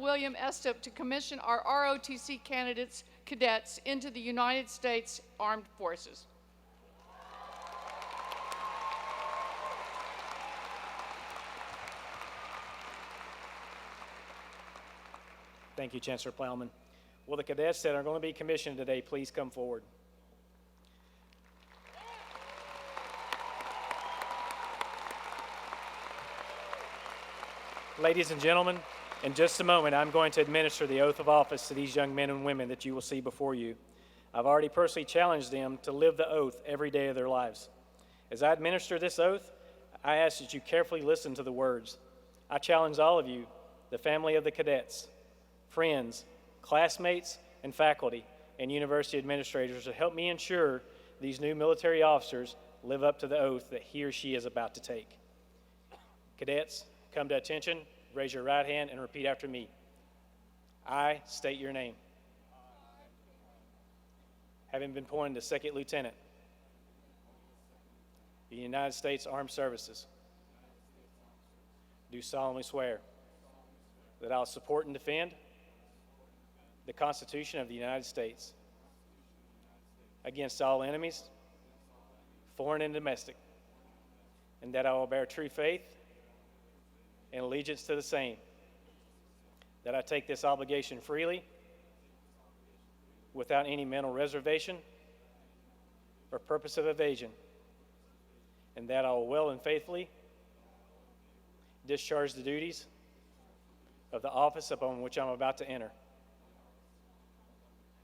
William Estup to commission our ROTC cadets into the United States Armed Forces.
Thank you, Chancellor Plowman. Will the cadets that are going to be commissioned today please come forward? Ladies and gentlemen, in just a moment, I'm going to administer the oath of office to these young men and women that you will see before you. I've already personally challenged them to live the oath every day of their lives. As I administer this oath, I ask that you carefully listen to the words. I challenge all of you, the family of the cadets, friends, classmates, and faculty, and university administrators to help me ensure these new military officers live up to the oath that he or she is about to take. Cadets, come to attention, raise your right hand, and repeat after me. I state your name. Having been appointed to Second Lieutenant, the United States Armed Services, do solemnly swear that I will support and defend the Constitution of the United States against all enemies, foreign and domestic, and that I will bear true faith and allegiance to the same, that I take this obligation freely, without any mental reservation or purpose of evasion, and that I will well and faithfully discharge the duties of the office upon which I'm about to enter.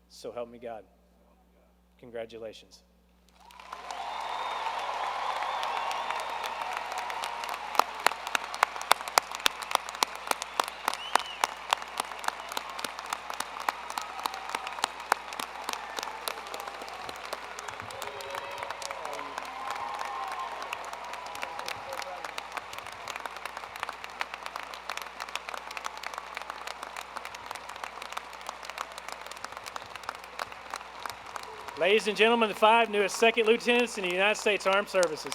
So help me God. Congratulations. Ladies and gentlemen, the 5 newest second lieutenants in the United States Armed Services.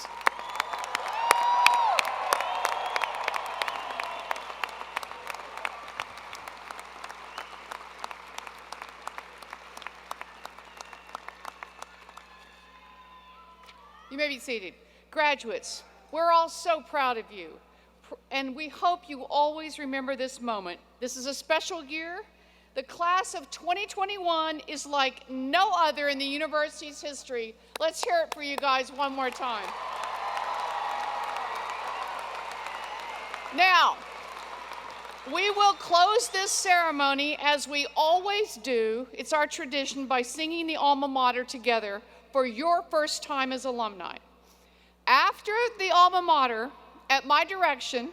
You may be seated. Graduates, we're all so proud of you, and we hope you always remember this moment. This is a special year. The class of 2021 is like no other in the university's history. Let's hear it for you guys one more time. Now, we will close this ceremony as we always do. It's our tradition by singing the Alma Mater together for your first time as alumni. After the Alma Mater, at my direction,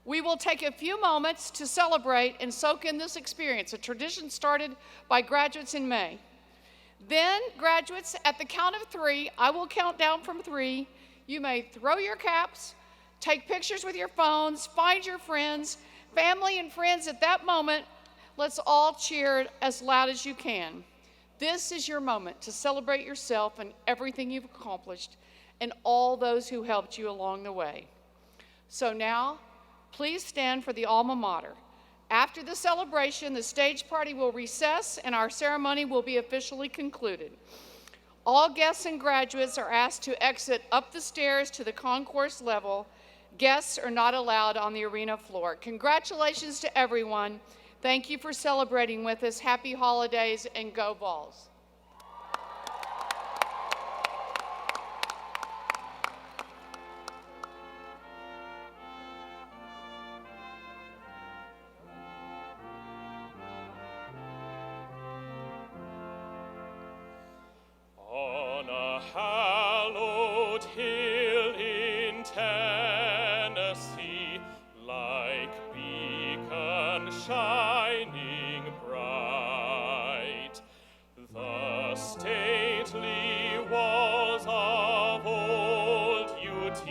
we will take a few moments to celebrate and soak in this experience, a tradition started by graduates in May. Then, graduates, at the count of 3, I will count down from 3. You may throw your caps, take pictures with your phones, find your friends, family and friends at that moment. Let's all cheer as loud as you can. This is your moment to celebrate yourself and everything you've accomplished and all those who helped you along the way. So now, please stand for the Alma Mater. After the celebration, the stage party will recess and our ceremony will be officially concluded. All guests and graduates are asked to exit up the stairs to the concourse level. Guests are not allowed on the arena floor. Congratulations to everyone. Thank you for celebrating with us. Happy holidays and go Vols.
On a hallowed hill in Tennessee, like beacon shining bright, the stately walls of old UT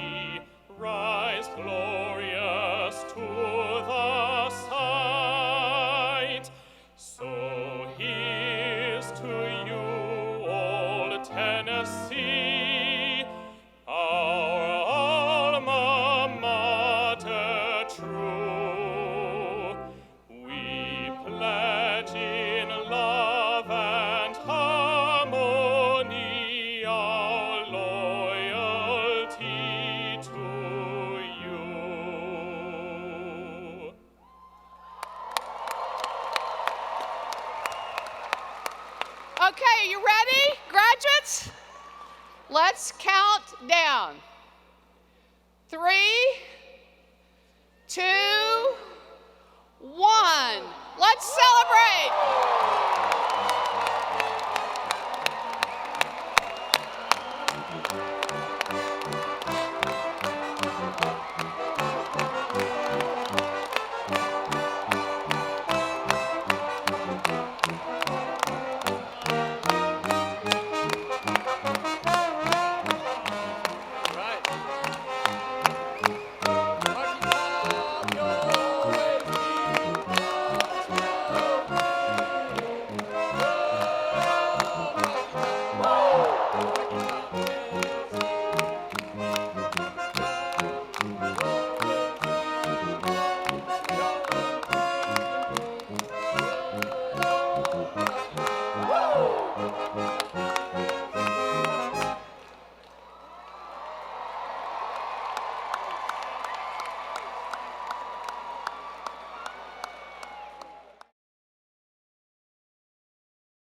rise glorious to the sight. So here's to you, Tennessee, our alma mater true. We pledge in love and harmony our loyalty to you.
Okay, are you ready, graduates? Let's count down. 3, 2, 1. Let's celebrate.